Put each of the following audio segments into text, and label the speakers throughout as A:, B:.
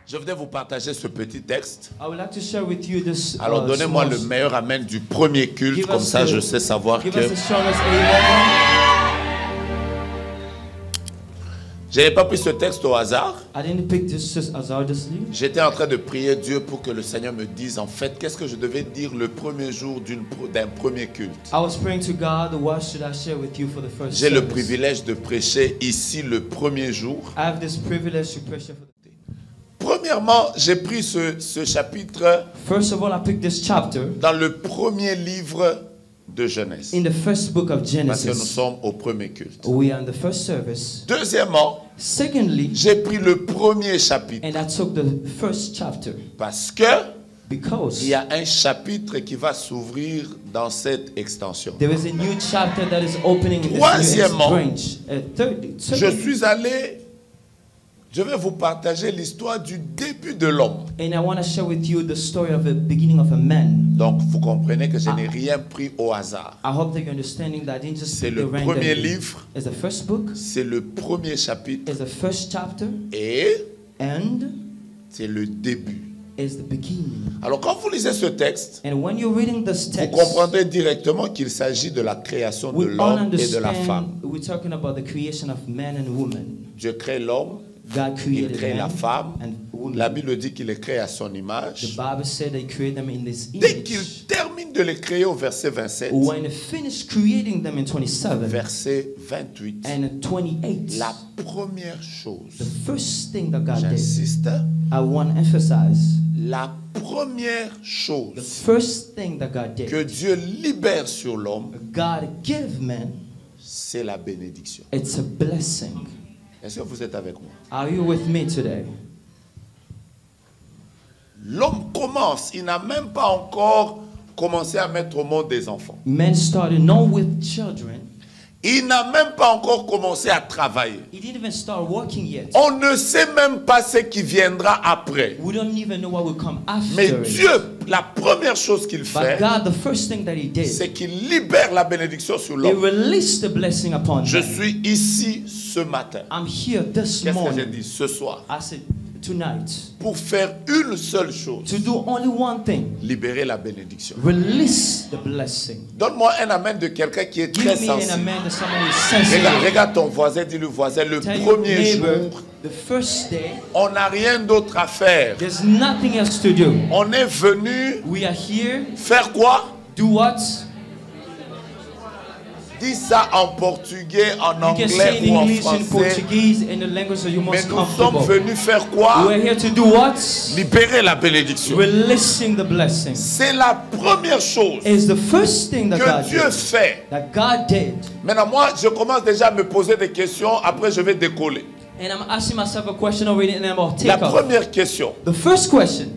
A: Je voudrais vous partager ce petit texte.
B: I would like to share with you this.
A: Alors donnez-moi le meilleur amen du premier culte, comme ça je sais savoir que... Je n'ai pas pris ce texte au hasard. J'étais en train de prier Dieu pour que le Seigneur me dise en fait qu'est-ce que je devais dire le premier jour d'un premier culte. J'ai le privilège de prêcher ici le premier jour. Premièrement, j'ai pris ce chapitre dans le premier livre de Genèse.
B: In the first book of Genesis.
A: Parce que nous sommes au premier culte.
B: We are in the first service.
A: Deuxièmement,
B: secondly,
A: j'ai pris le premier chapitre.
B: And I took the first chapter.
A: Parce que il y a un chapitre qui va s'ouvrir dans cette extension.
B: There is a new chapter that is opening in this
A: Troisièmement,
B: branch.
A: Je suis allé. Je vais vous partager l'histoire du début de l'homme.
B: And I want to share with you the story of the beginning of a man.
A: Donc vous comprenez que je n'ai rien pris au hasard.
B: I hope that you're understanding that I didn't just
A: c'est le premier livre.
B: It's the first book.
A: C'est le premier chapitre.
B: It's the first chapter.
A: And c'est le début.
B: Is the beginning.
A: Alors quand vous lisez ce texte,
B: and when you're reading this text,
A: vous comprendrez directement qu'il s'agit de la création de l'homme et de la femme.
B: We're talking about the creation of man and woman.
A: Dieu crée l'homme. Il crée la femme. La Bible dit qu'il les crée à son image. Dès qu'il termine de les créer au verset 27, verset 28, la première chose, j'insiste, la première chose que Dieu libère sur l'homme, c'est la bénédiction.
B: It's a blessing.
A: Est-ce que vous êtes avec moi?
B: Are you with me today?
A: L'homme commence, il n'a même pas encore commencé à mettre au monde des enfants.
B: Men started not with children.
A: Il n'a même pas encore commencé à travailler.
B: He didn't even start working yet.
A: On ne sait même pas ce qui viendra après.
B: We don't even know what will come after.
A: Mais Dieu, la première chose qu'il fait, c'est qu'il libère la bénédiction sur l'homme. Je suis ici ce matin. Qu'est-ce que j'ai dit ce soir?
B: Tonight,
A: pour faire une seule chose,
B: to do only one thing,
A: libérer la bénédiction.
B: Release the blessing.
A: Donne-moi un amen de quelqu'un qui est très sensible. Regarde ton voisin, dis-le voisin, le premier jour,
B: the first day,
A: on n'a rien d'autre à faire.
B: There's nothing else to do.
A: On est venu
B: We are here,
A: faire quoi?
B: Do what?
A: Dis ça en portugais, en anglais ou en français. Mais nous sommes venus faire quoi?
B: We're here to do what?
A: Libérer la bénédiction.
B: Releasing the blessing.
A: C'est la première chose
B: the first thing that
A: que Dieu fait.
B: That God did.
A: Maintenant, moi, je commence déjà à me poser des questions. Après, je vais décoller.
B: And I'm asking myself a question already, and I'm take
A: la première question.
B: The first question.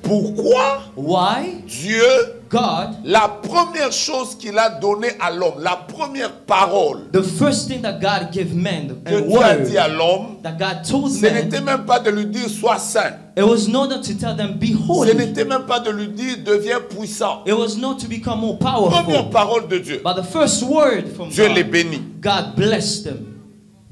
A: Pourquoi
B: Why
A: Dieu,
B: God,
A: la première chose qu'il a donnée à l'homme, la première parole
B: the first thing that God gave man,
A: que Dieu a dit à l'homme,
B: that God told
A: ce n'était même pas de lui dire sois saint.
B: It was not to tell them be holy.
A: Ce n'était même pas de lui dire deviens puissant.
B: It was not to become more powerful.
A: Première parole de Dieu.
B: But the first word from
A: Dieu
B: God,
A: les bénit.
B: God blessed them.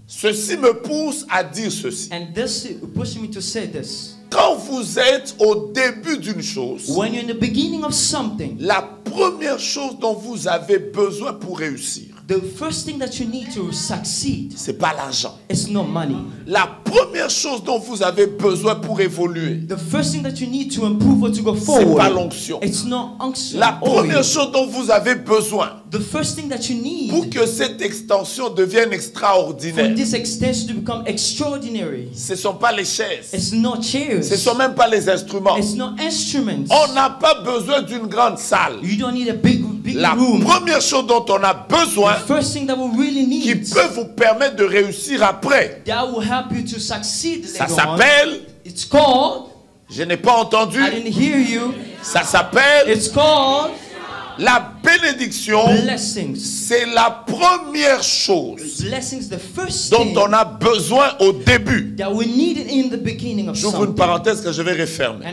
A: Ceci me pousse à dire ceci.
B: And this pushed me to say this.
A: Quand vous êtes au début d'une chose,
B: when you're in the beginning of something,
A: la première chose dont vous avez besoin pour réussir,
B: the first thing that you need to succeed,
A: c'est pas l'argent.
B: It's not money.
A: La première chose dont vous avez besoin pour évoluer,
B: the first thing that you need to improve or to go forward,
A: c'est pas l'onction.
B: It's not unction.
A: La première chose dont vous avez besoin,
B: the first thing that you need,
A: pour que cette extension devienne extraordinaire,
B: for this extension to become extraordinary,
A: ce ne sont pas les chaises.
B: It's not chairs.
A: Ce ne sont même pas les instruments.
B: It's not instruments.
A: On n'a pas besoin d'une grande salle.
B: You don't need a big
A: La
B: room.
A: première chose dont on a besoin,
B: the first thing that we really need,
A: qui peut vous permettre de réussir après,
B: that will help you to succeed
A: ça s'appelle,
B: it's called,
A: je n'ai pas entendu,
B: I didn't hear you,
A: ça s'appelle,
B: it's called,
A: la bénédiction. C'est la première chose dont on a besoin au début. J'ouvre une parenthèse que je vais refermer.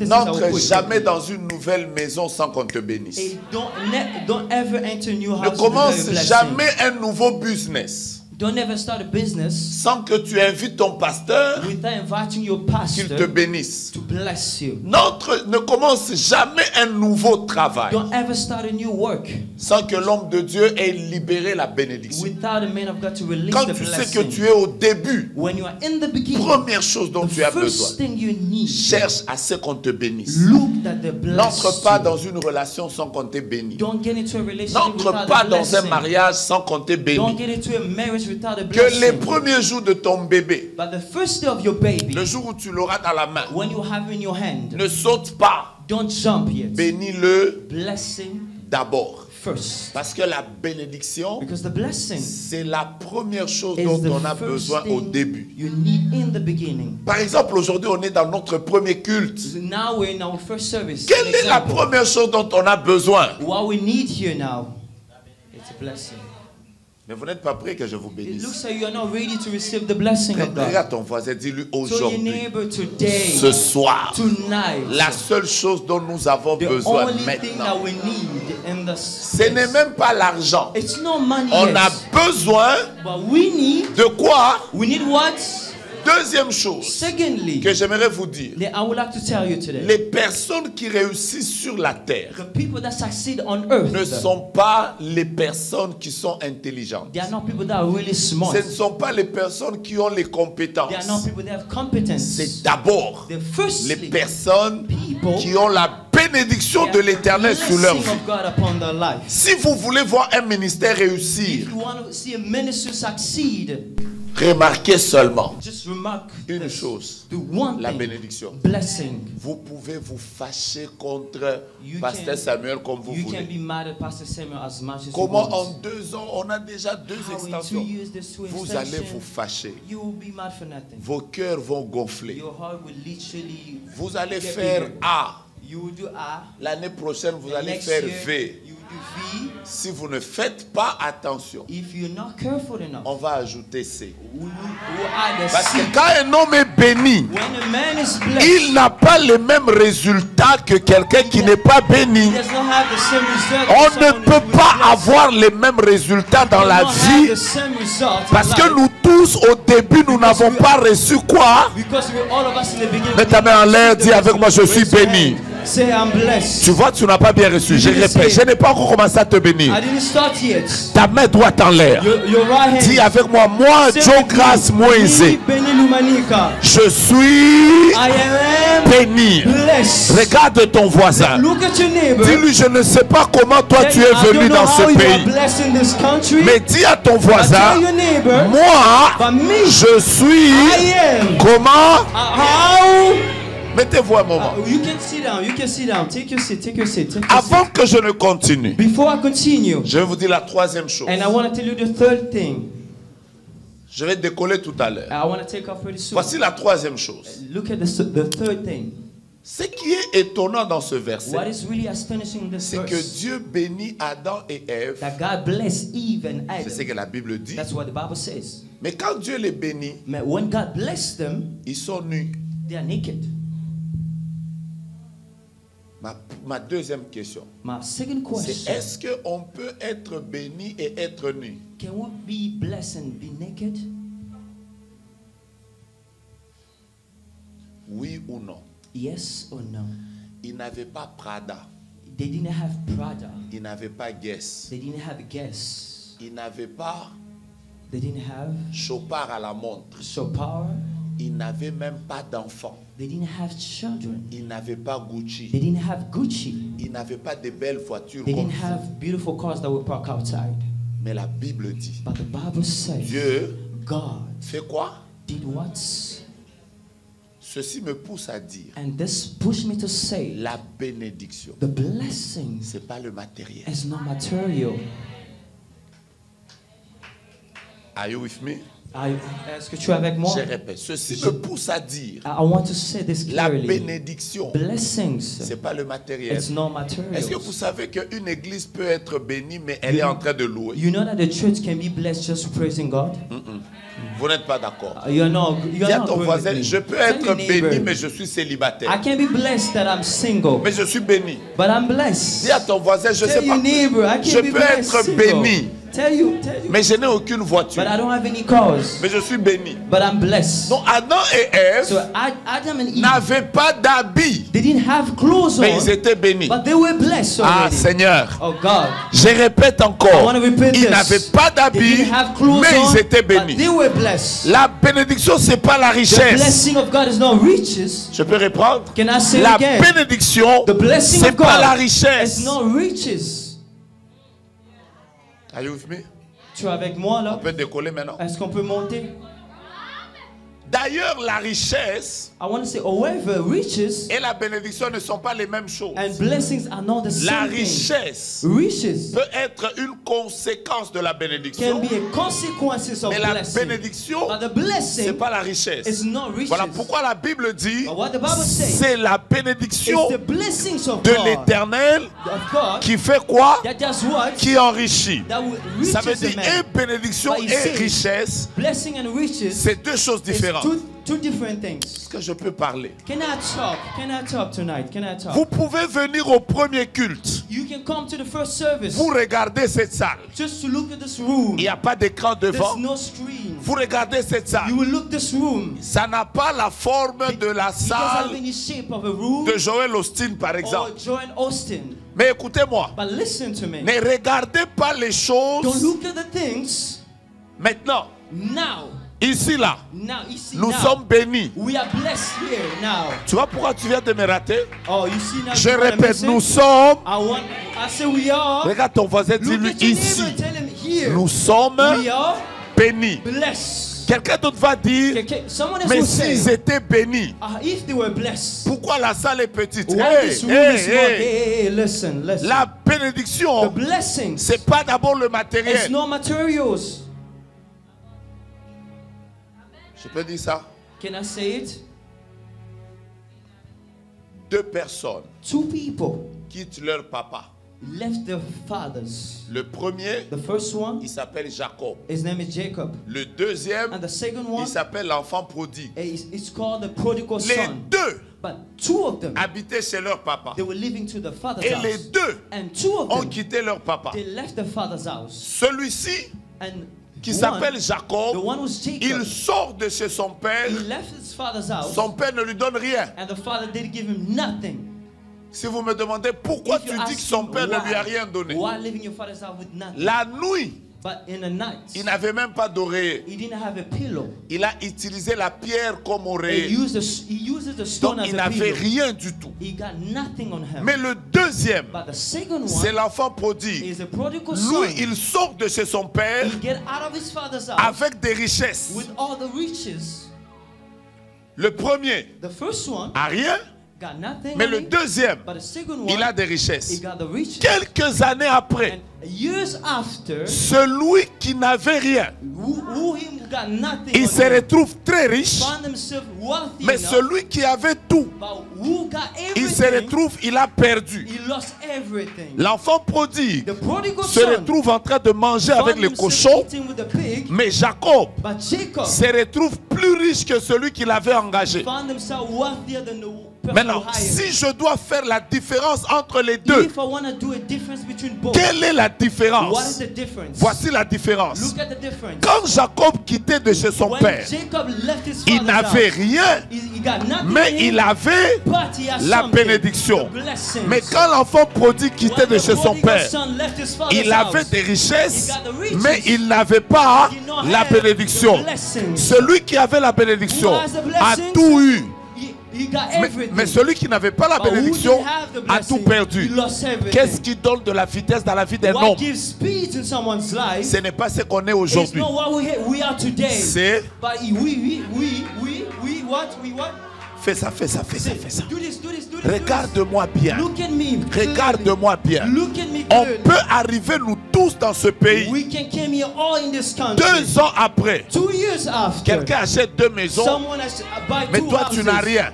A: N'entre jamais dans une nouvelle maison sans qu'on te bénisse. Ne commence jamais un nouveau business
B: Don't ever start a business
A: sans que tu invites ton pasteur
B: without inviting your
A: qu'il
B: pastor
A: te bénisse.
B: to bless you.
A: Ne commence jamais un nouveau travail
B: Don't ever start a new work
A: sans que l'homme de Dieu ait libéré la bénédiction.
B: without a man of God to release
A: Quand
B: the
A: tu sais que
B: blessing.
A: tu es au début,
B: When you are in the beginning,
A: première chose dont tu as
B: the first
A: besoin,
B: thing you need,
A: cherche à ce qu'on te bénisse.
B: look that the blessing.
A: N'entre pas dans une relation sans qu'on t'ait béni.
B: Don't get into a relationship
A: N'entre
B: without
A: pas
B: the
A: dans un
B: blessing.
A: mariage sans qu'on t'ait
B: Don't
A: béni.
B: get into a marriage without a
A: Que les
B: blessing.
A: premiers jours de ton bébé,
B: But the first day of your baby,
A: le jour où tu l'auras dans la main,
B: when you have it in your hand,
A: ne saute pas.
B: don't jump yet.
A: Bénis-le
B: Blessing
A: d'abord.
B: first.
A: Parce que la bénédiction,
B: Because the blessing
A: c'est la première chose
B: is
A: dont
B: the
A: on a
B: first
A: besoin au
B: thing
A: début.
B: you need in the beginning.
A: Par exemple, aujourd'hui, on est dans notre premier culte.
B: So now we're in our first service.
A: Quelle
B: An
A: est la
B: example.
A: première chose dont on a besoin?
B: What we need here now, it's a blessing.
A: Mais vous n'êtes pas prêt que je vous
B: It
A: bénisse.
B: looks like you are not ready to receive the blessing of God.
A: Regarde ton voisin, dis-lui
B: So your
A: aujourd'hui,
B: neighbor, today,
A: ce soir,
B: tonight,
A: la seule chose dont nous avons
B: the
A: besoin
B: only thing that
A: maintenant,
B: we need in the
A: ce n'est même pas l'argent.
B: it's not money
A: On
B: yet,
A: a besoin
B: but we need
A: de quoi?
B: what?
A: Deuxième chose
B: Secondly,
A: que j'aimerais vous dire,
B: I would like to tell you today,
A: les personnes qui réussissent sur la terre
B: the people that succeed on earth,
A: ne sont pas les personnes qui sont intelligentes.
B: they are not people that are really smart.
A: Ce ne sont pas les personnes qui ont les compétences.
B: They are not people that have competence.
A: C'est d'abord
B: The firstly,
A: les personnes
B: people
A: qui ont la bénédiction de l'Éternel sur leur
B: blessing
A: vie.
B: of God upon their life.
A: Si vous voulez voir un ministère réussir,
B: If you want to see a ministry succeed,
A: remarquez seulement
B: just remark
A: une
B: this.
A: chose,
B: The one
A: la
B: thing,
A: bénédiction.
B: blessing.
A: Vous pouvez vous fâcher contre
B: You
A: Pasteur
B: can-
A: Samuel comme vous
B: You can
A: voulez.
B: be mad at Pastor Samuel as much as
A: Comment
B: you want.
A: en 2 ans, on a déjà 2
B: How in 2
A: extensions.
B: years there's 2
A: Vous allez
B: extensions,
A: vous fâcher.
B: you will be mad for nothing.
A: Vos cœurs vont gonfler.
B: Your heart will literally
A: Vous allez
B: get
A: faire
B: bigger.
A: A.
B: You will do A.
A: L'année prochaine, vous
B: The
A: allez
B: next
A: faire
B: year,
A: V.
B: you will do V.
A: Si vous ne faites pas attention,
B: If you're not careful enough,
A: on va ajouter C.
B: we'll add a
A: Parce
B: C.
A: que quand un homme est béni,
B: When a man is blessed,
A: il n'a pas les mêmes résultats que quelqu'un qui n'est pas béni.
B: he does not have the same result
A: On
B: as
A: ne
B: someone
A: peut
B: who is
A: pas
B: blessed.
A: avoir les mêmes résultats dans
B: He
A: la
B: does not have
A: vie
B: the same result in
A: parce que
B: life.
A: nous tous au début nous n'avons pas reçu quoi?
B: Because we all of us in the beginning.
A: Mets ta main en l'air, dis avec moi je suis béni.
B: Say I'm blessed.
A: Tu vois, tu n'as pas bien reçu. Je répète, je n'ai pas encore commencé à te bénir.
B: I didn't start yet.
A: Ta main doit en l'air.
B: Your right hand.
A: Dis avec moi, moi,
B: Say
A: Joe
B: with me,
A: Grace Moïse,
B: me, Benny Lumanika.
A: je suis
B: I am
A: béni.
B: blessed.
A: Regarde ton voisin.
B: Look at your neighbor.
A: Dis-lui, je ne sais pas comment toi tu es
B: I don't
A: venu
B: know
A: dans
B: how
A: ce
B: you are
A: pays.
B: blessed in this country.
A: Mais dis à ton
B: But
A: voisin,
B: tell your neighbor,
A: moi,
B: but me,
A: je suis
B: I am.
A: comment?
B: How?
A: Mettez-vous un moment.
B: You can sit down. You can sit down. Take your seat. Take your seat. Take your
A: Avant
B: seat.
A: que je ne continue,
B: Before I continue,
A: je vais vous dire la troisième chose.
B: and I want to tell you the third thing.
A: Je vais décoller tout à l'heure.
B: I want to take off pretty soon.
A: Voici la troisième chose.
B: Look at the third thing.
A: Ce qui est étonnant dans ce
B: What
A: verset,
B: is really astonishing in this
A: c'est que
B: verse?
A: Dieu bénit Adam et Ève.
B: That God blessed Eve and
A: C'est ce
B: Adam.
A: que la Bible dit.
B: That's what the Bible says.
A: Mais quand Dieu les bénit,
B: Man, when God blessed them,
A: ils sont nus.
B: they are naked.
A: Ma deuxième question,
B: My second
A: c'est
B: question:
A: est-ce qu'on peut être béni et être nu?
B: can we be blessed and be naked?
A: Oui ou non?
B: Yes or no?
A: Ils n'avaient pas Prada.
B: They didn't have Prada.
A: Ils n'avaient pas Guess.
B: They didn't have Guess.
A: Ils n'avaient pas
B: They didn't have
A: Chopard à la montre.
B: Chopard.
A: Ils n'avaient même pas d'enfants.
B: They didn't have children.
A: Ils n'avaient pas Gucci.
B: They didn't have Gucci.
A: Ils n'avaient pas de belles voitures
B: They
A: comme
B: didn't
A: ça.
B: have beautiful cars that were parked outside.
A: Mais la Bible dit,
B: But the Bible says
A: Dieu
B: God
A: fait quoi?
B: did what?
A: Ceci me pousse à dire,
B: And this pushed me to say
A: la bénédiction,
B: the blessing
A: c'est pas le matériel.
B: is not material.
A: Are you with me?
B: Est-ce que tu es avec moi?
A: Je répète, ceci me pousse à dire,
B: I want to say this
A: la
B: clearly.
A: bénédiction,
B: Blessings,
A: c'est pas le matériel.
B: it's not material.
A: Est-ce que vous savez qu'une église peut être bénie, mais elle est en train de louer?
B: You know that the church can be blessed just praising God?
A: Vous n'êtes pas d'accord?
B: You're not
A: Dis à ton
B: agreeing
A: voisin,
B: with me.
A: je peux
B: Tell
A: être
B: your neighbor,
A: béni, mais je suis
B: I
A: célibataire.
B: can be blessed that I'm single,
A: Mais je suis béni.
B: but I'm blessed.
A: Dis à ton voisin, je
B: Tell
A: sais
B: your
A: pas.
B: neighbor, I can
A: Je
B: be
A: peux
B: blessed
A: être
B: single.
A: béni, Mais je n'ai aucune voiture.
B: But I don't have any cars.
A: Mais je suis béni.
B: But I'm blessed.
A: Donc Adam et Ève n'avaient pas d'habits.
B: They didn't have clothes on.
A: Mais ils étaient bénis.
B: But they were blessed already.
A: Ah Seigneur.
B: Oh God.
A: Je répète encore. Ils n'avaient pas d'habits, mais ils étaient bénis.
B: They were blessed.
A: La bénédiction, c'est pas la richesse.
B: The blessing of God is not riches.
A: Je peux reprendre?
B: Can I say
A: la
B: again?
A: Bénédiction, c'est pas la richesse.
B: It's not riches.
A: Are you with me?
B: Tu es avec moi là?
A: On peut décoller maintenant.
B: Est-ce qu'on peut monter?
A: D'ailleurs, la richesse
B: et
A: la bénédiction ne sont pas les mêmes choses.
B: And blessings are not the same
A: la richesse peut être une conséquence de la bénédiction. Mais la bénédiction, ce n'est pas la richesse. Voilà pourquoi la Bible dit c'est la bénédiction de l'Éternel qui fait quoi? Qui enrichit. Ça veut dire et bénédiction et richesse, c'est deux choses différentes.
B: Two different things.
A: Est-ce que je peux parler?
B: Can I talk tonight? Can I talk?
A: Vous pouvez venir au premier culte.
B: You can come to the first service.
A: Vous regardez cette salle.
B: Just to look at this room.
A: Il n'y a pas d'écran devant.
B: There's no screen.
A: Vous regardez cette salle.
B: You will look this room.
A: Ça n'a pas la forme de la salle
B: shape of a room
A: de Joel Osteen par exemple.
B: Or Joel Osteen.
A: Mais écoutez-moi.
B: But listen to me.
A: Ne regardez pas les choses.
B: Don't look at the things.
A: Maintenant.
B: Now.
A: Ici là, nous sommes bénis.
B: We are blessed here now.
A: Tu vois pourquoi tu viens de me rater?
B: Oh, you see now.
A: Je répète, nous sommes.
B: I say we are.
A: Regarde ton voisin, dis-lui ici. Nous sommes bénis. Quelqu'un d'autre va dire, mais s'ils étaient bénis, pourquoi la salle est petite?
B: Listen.
A: La bénédiction, c'est pas d'abord le matériel.
B: It's no materials.
A: Je peux dire ça?
B: Can I say it?
A: Deux personnes
B: Two people
A: quittent leur papa.
B: Left their fathers.
A: Le premier,
B: the first one,
A: il s'appelle Jacob.
B: His name is Jacob.
A: Le deuxième,
B: and the second one,
A: il s'appelle l'enfant prodigue.
B: It's called the prodigal
A: les
B: son.
A: Deux
B: But two of them
A: habitaient chez leur papa.
B: They were living to the father's
A: et
B: house.
A: les deux
B: and two of them,
A: ont quitté leur papa.
B: They left the father's house.
A: Celui-ci qui s'appelle Jacob, il sort de chez son père.
B: He left his father's house,
A: son père ne lui donne rien.
B: And the father didn't give him nothing.
A: Si vous me demandez pourquoi tu dis que son père ne lui a rien donné, la nuit, il n'avait même pas d'oreiller. Il a utilisé la pierre comme oreiller. Donc il n'avait rien du tout. Mais le deuxième, c'est l'enfant prodigue. Lui, il sort de chez son père avec des richesses. Le premier a rien. Mais le deuxième, il a des richesses. Quelques années après, celui qui n'avait rien, il se retrouve très riche. Mais celui qui avait tout, il se retrouve, il a perdu. L'enfant prodigue se retrouve en train de manger avec les cochons. Mais Jacob se retrouve plus riche que celui qui l'avait engagé. Maintenant, si je dois faire la différence entre les deux, quelle est la différence? Voici la différence. Quand Jacob quittait de chez son père, il n'avait rien, mais il avait la bénédiction. Mais quand l'enfant prodigue quittait de chez son père, il avait des richesses, mais il n'avait pas la bénédiction. Celui qui avait la bénédiction a tout eu. Mais celui qui n'avait pas la bénédiction a tout perdu. Qu'est-ce qui donne de la vitesse dans la vie d'un homme? Ce n'est pas ce qu'on est aujourd'hui. C'est... Fais ça. Regarde-moi bien. Regarde-moi bien. On peut arriver nous tous dans ce pays. 2 ans après, quelqu'un achète 2 maisons, mais toi tu n'as rien.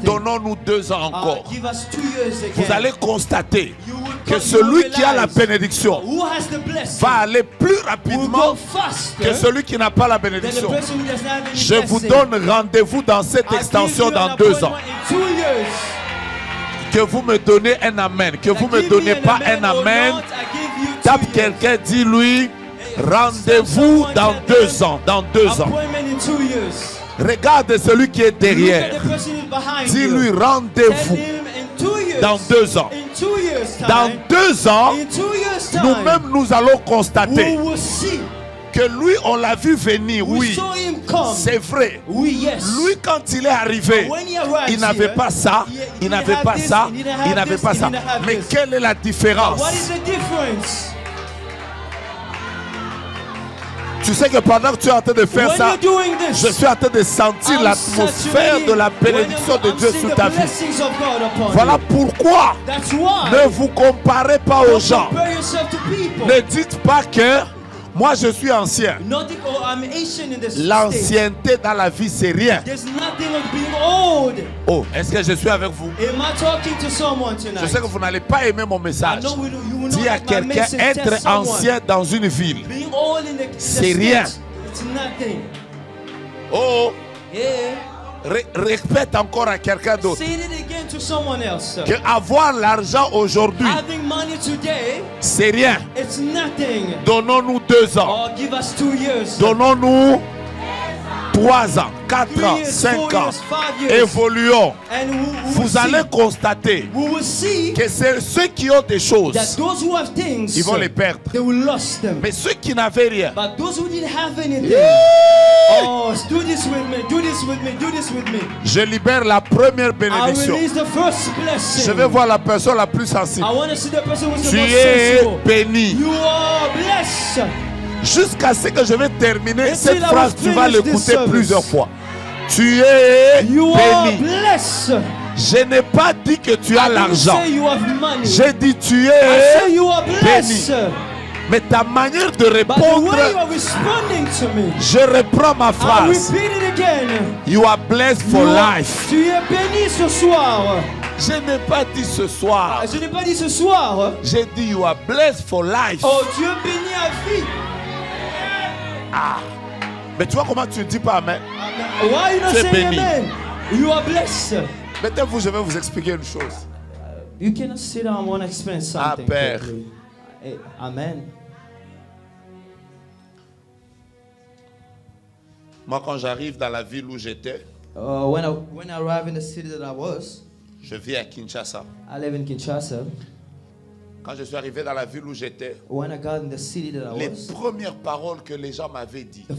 A: Donnons-nous 2 ans encore. Vous allez constater que celui qui a la bénédiction va aller plus rapidement que celui qui n'a pas la bénédiction. Je vous donne rendez-vous dans cette extension dans 2 ans. Que vous me donnez un amen. Que vous ne me donnez pas un amen. Tape quelqu'un, dis-lui, rendez-vous dans 2 ans. Dans 2 ans. Regarde celui qui est derrière. Dis-lui, rendez-vous dans 2 ans. Dans 2 ans, nous-mêmes nous allons constater que lui, on l'a vu venir, oui, c'est vrai. Lui, quand il est arrivé, il n'avait pas ça, il n'avait pas ça, il n'avait pas ça. Mais quelle est la différence? Tu sais que pendant que tu es en train de faire ça, je suis en train de sentir l'atmosphère de la bénédiction de Dieu sur ta vie. Voilà pourquoi ne vous comparez pas aux gens. Ne dites pas que moi je suis ancien. L'ancienneté dans la vie c'est rien. Oh, est-ce que je suis avec vous? Je sais que vous n'allez pas aimer mon message. Dis à quelqu'un, être ancien dans une ville, c'est rien. Oh, répète encore à quelqu'un d'autre que avoir l'argent aujourd'hui c'est rien. Donnons-nous 2 ans, donnons-nous 3 ans, 4 ans, 5 ans, évoluons. Vous allez constater que c'est ceux qui ont des choses, ils vont les perdre. Mais ceux qui n'avaient rien, je libère la première bénédiction. Je vais voir la personne la plus sensible. Tu es béni. Jusqu'à ce que je vais terminer cette phrase, tu vas l'écouter plusieurs fois. Tu es béni. Je n'ai pas dit que tu as l'argent. J'ai dit tu es béni. Mais ta manière de répondre, je reprends ma phrase. You are blessed for life.
B: Tu es béni ce soir.
A: Je n'ai pas dit ce soir.
B: Je n'ai pas dit ce soir.
A: J'ai dit you are blessed for life.
B: Oh, tu es béni à vie.
A: Ah, mais tu vois comment tu ne dis pas amen?
B: Why you not saying amen? You are blessed.
A: Mettez-vous, je vais vous expliquer une chose.
B: You cannot sit down, I want to explain something.
A: Ah, Père.
B: Amen.
A: Moi, quand j'arrive dans la ville où j'étais,
B: when I arrive in the city that I was,
A: je vis à Kinshasa.
B: I live in Kinshasa.
A: Quand je suis arrivé dans la ville où j'étais,
B: les
A: premières paroles que les gens m'avaient dit,
B: the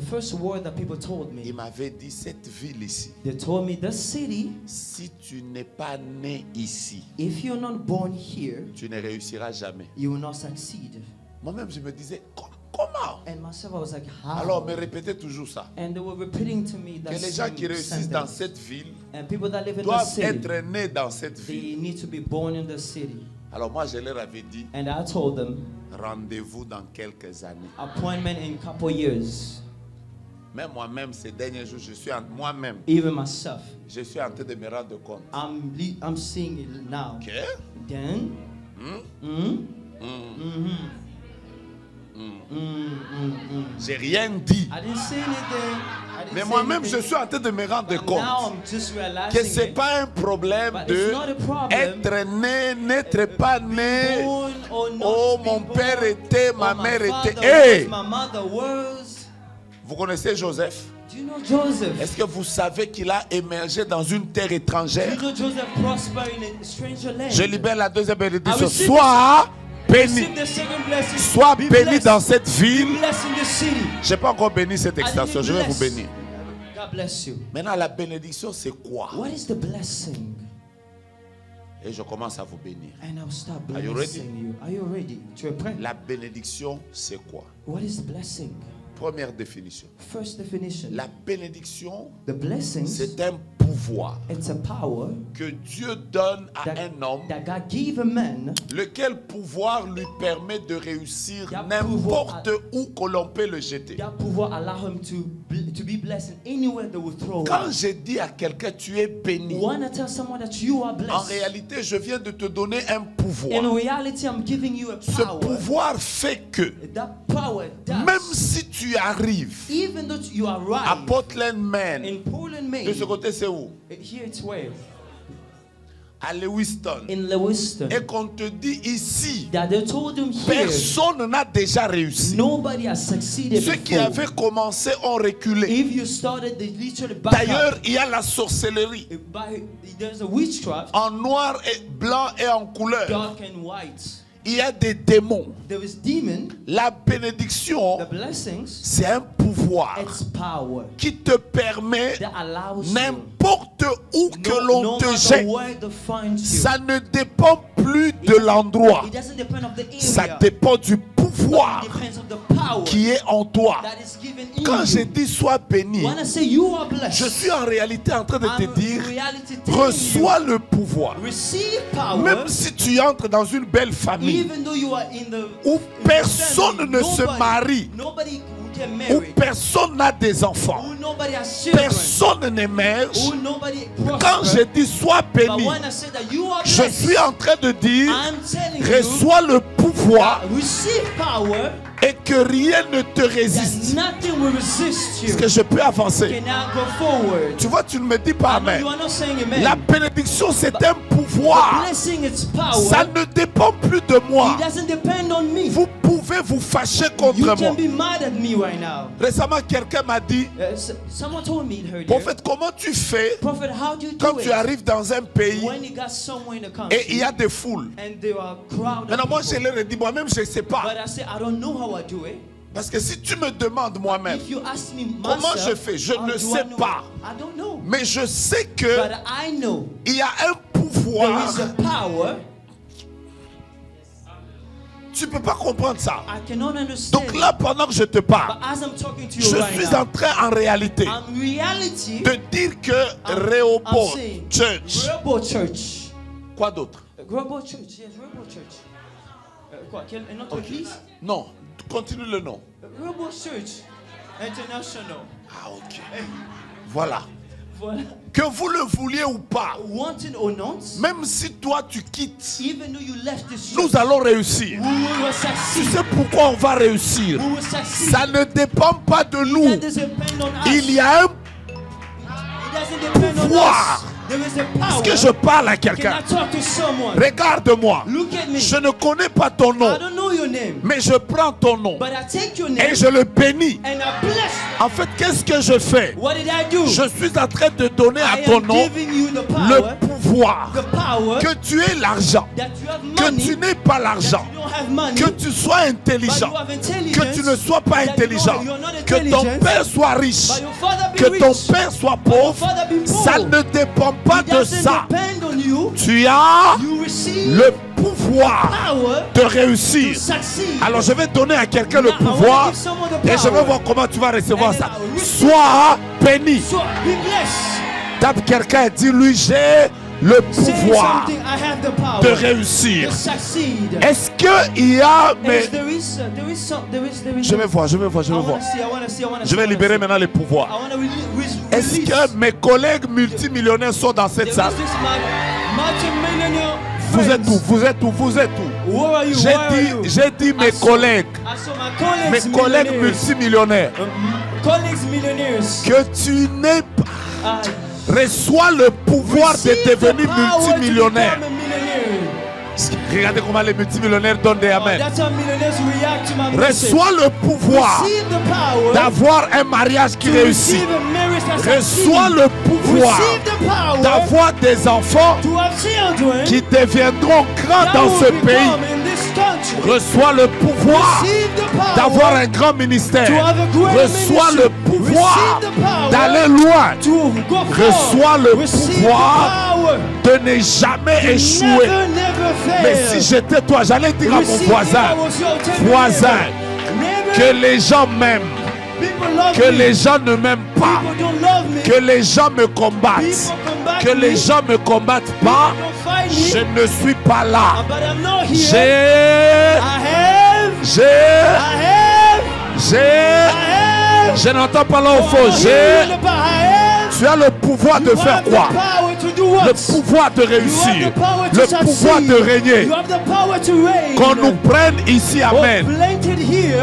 B: first word that people told me,
A: ils m'avaient dit cette ville ici.
B: They told me this city,
A: si tu n'es pas né ici,
B: if you're not born here,
A: tu ne réussiras jamais.
B: You will not succeed.
A: Moi-même je me disais comment?
B: And myself, I was like, how?
A: Alors me répétez toujours ça.
B: And they were repeating to me that
A: que les gens qui réussissent dans cette ville doivent être nés dans cette ville.
B: They need to be born in the city.
A: Alors moi je leur avais dit,
B: and I told them,
A: rendez-vous dans quelques années.
B: Appointment in couple years.
A: Même moi-même ces derniers jours, je suis moi-même.
B: Even myself.
A: Je suis en train de me rendre compte.
B: I'm seeing it now.
A: Okay.
B: Then.
A: J'ai rien dit.
B: I didn't say anything.
A: Mais moi-même, je suis en train de me rendre compte que ce n'est pas un problème de être né, n'être pas né. Oh, mon père était, ma mère était. Hey! Vous connaissez Joseph? Est-ce que vous savez qu'il a émergé dans une terre étrangère? Je libère la deuxième bénédiction. Sois béni. Sois béni dans cette ville. Je n'ai pas encore béni cette extension. Je vais vous bénir. Maintenant, la bénédiction, c'est quoi? Et je commence à vous bénir. Are you ready?
B: Tu es prêt?
A: La bénédiction, c'est quoi? Première définition. La bénédiction, c'est un pouvoir que Dieu donne à un homme, lequel pouvoir lui permet de réussir n'importe où que l'on peut le jeter. Quand je dis à quelqu'un tu es béni, en réalité je viens de te donner un pouvoir. Ce pouvoir fait que même si tu arrives à Portland, Maine, de ce côté c'est où? à Lewiston, et qu'on te dit ici, personne n'a déjà réussi. Ceux qui avaient commencé ont reculé. D'ailleurs, il y a la sorcellerie en noir et blanc et en couleur. Il y a des démons. La bénédiction, c'est un pouvoir qui te permet, n'importe où que l'on te jette, ça ne dépend plus de l'endroit. Ça dépend du pouvoir qui est en toi. Quand je dis sois béni, je suis en réalité en train de te dire, reçois le pouvoir. Même si tu entres dans une belle famille où personne ne se marie, où personne n'a des enfants, personne n'émerge, quand je dis sois béni, je suis en train de dire, reçois le pouvoir et que rien ne te résiste. Est-ce que je peux avancer? Tu vois, tu ne me dis pas amen. La bénédiction, c'est un pouvoir. Ça ne dépend plus de moi. Vous pouvez vous fâcher contre moi. Récemment, quelqu'un m'a dit, prophète, comment tu fais quand tu arrives dans un pays et il y a des foules? Maintenant, moi, je leur ai dit, moi-même, je ne sais pas. Parce que si tu me demandes moi-même comment je fais, je ne sais pas. Mais je sais que il y a un pouvoir. Tu ne peux pas comprendre ça. Donc là, pendant que je te parle, je suis en train en réalité de dire que Rehoboth Church. Quoi d'autre?
B: Une autre église?
A: Non, continue le nom.
B: Rehoboth Church International.
A: Ah, ok. Voilà. Que vous le vouliez ou pas, même si toi tu quittes, nous allons réussir. Tu sais pourquoi on va réussir? Ça ne dépend pas de nous. Il y a un pouvoir. Est-ce que je parle à quelqu'un? Regarde-moi. Je ne connais pas ton nom, mais je prends ton nom et je le bénis. En fait, qu'est-ce que je fais? Je suis en train de donner à ton nom le pouvoir que tu aies l'argent, que tu n'aies pas l'argent, que tu sois intelligent, que tu ne sois pas intelligent, que ton père soit riche, que ton père soit pauvre. Ça ne dépend pas de ça. Tu as le pouvoir de réussir. Alors je vais donner à quelqu'un le pouvoir et je vais voir comment tu vas recevoir ça. Sois béni. Tape quelqu'un et dis-lui, j'ai le pouvoir de réussir. Est-ce qu'il y a... Mais... Je vais voir. Je vais libérer maintenant les pouvoirs. Est-ce que mes collègues multimillionnaires sont dans cette salle? Vous êtes où? J'ai dit mes collègues. Mes collègues multimillionnaires. Que tu n'es pas... Reçois le pouvoir de devenir multimillionnaire. Regardez comment les multimillionnaires donnent des amen. Reçois le pouvoir d'avoir un mariage qui réussit. Reçois le pouvoir d'avoir des enfants qui deviendront grands dans ce pays. Reçois le pouvoir d'avoir un grand ministère. Reçois le pouvoir d'aller loin. Reçois le pouvoir de ne jamais échouer. Mais si j'étais toi, j'allais dire à mon voisin, que les gens m'aiment, que les gens ne m'aiment pas, que les gens me combattent, que les gens me combattent pas. Je ne suis pas là. Je n'entends pas là au fond. Tu as le pouvoir de faire quoi? Le pouvoir de réussir. Le pouvoir de régner. Qu'on nous prenne ici, amen.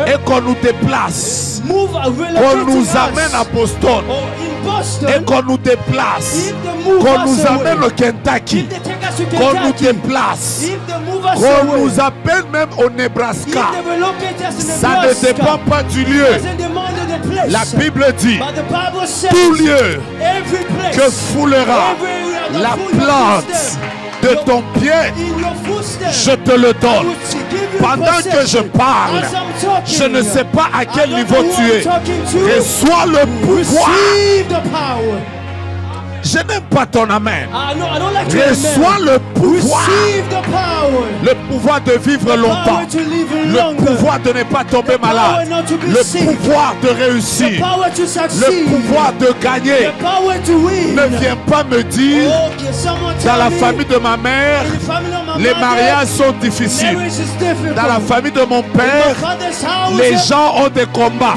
A: Et qu'on nous déplace. Qu'on nous amène à Boston. Et qu'on nous déplace. Qu'on nous amène au Kentucky. qu'on nous déplace, qu'on nous appelle même au Nebraska, ça ne dépend pas du lieu. La Bible dit, tout lieu que foulera la plante de ton pied, je te le donne. Pendant que je parle, je ne sais pas à quel niveau tu es. Reçois le pouvoir. Je n'aime pas ton amen. Reçois le pouvoir. Le pouvoir de vivre longtemps. Le pouvoir de ne pas tomber malade. Le pouvoir de réussir. Le pouvoir de gagner. Ne viens pas me dire, dans la famille de ma mère, les mariages sont difficiles. Dans la famille de mon père, les gens ont des combats.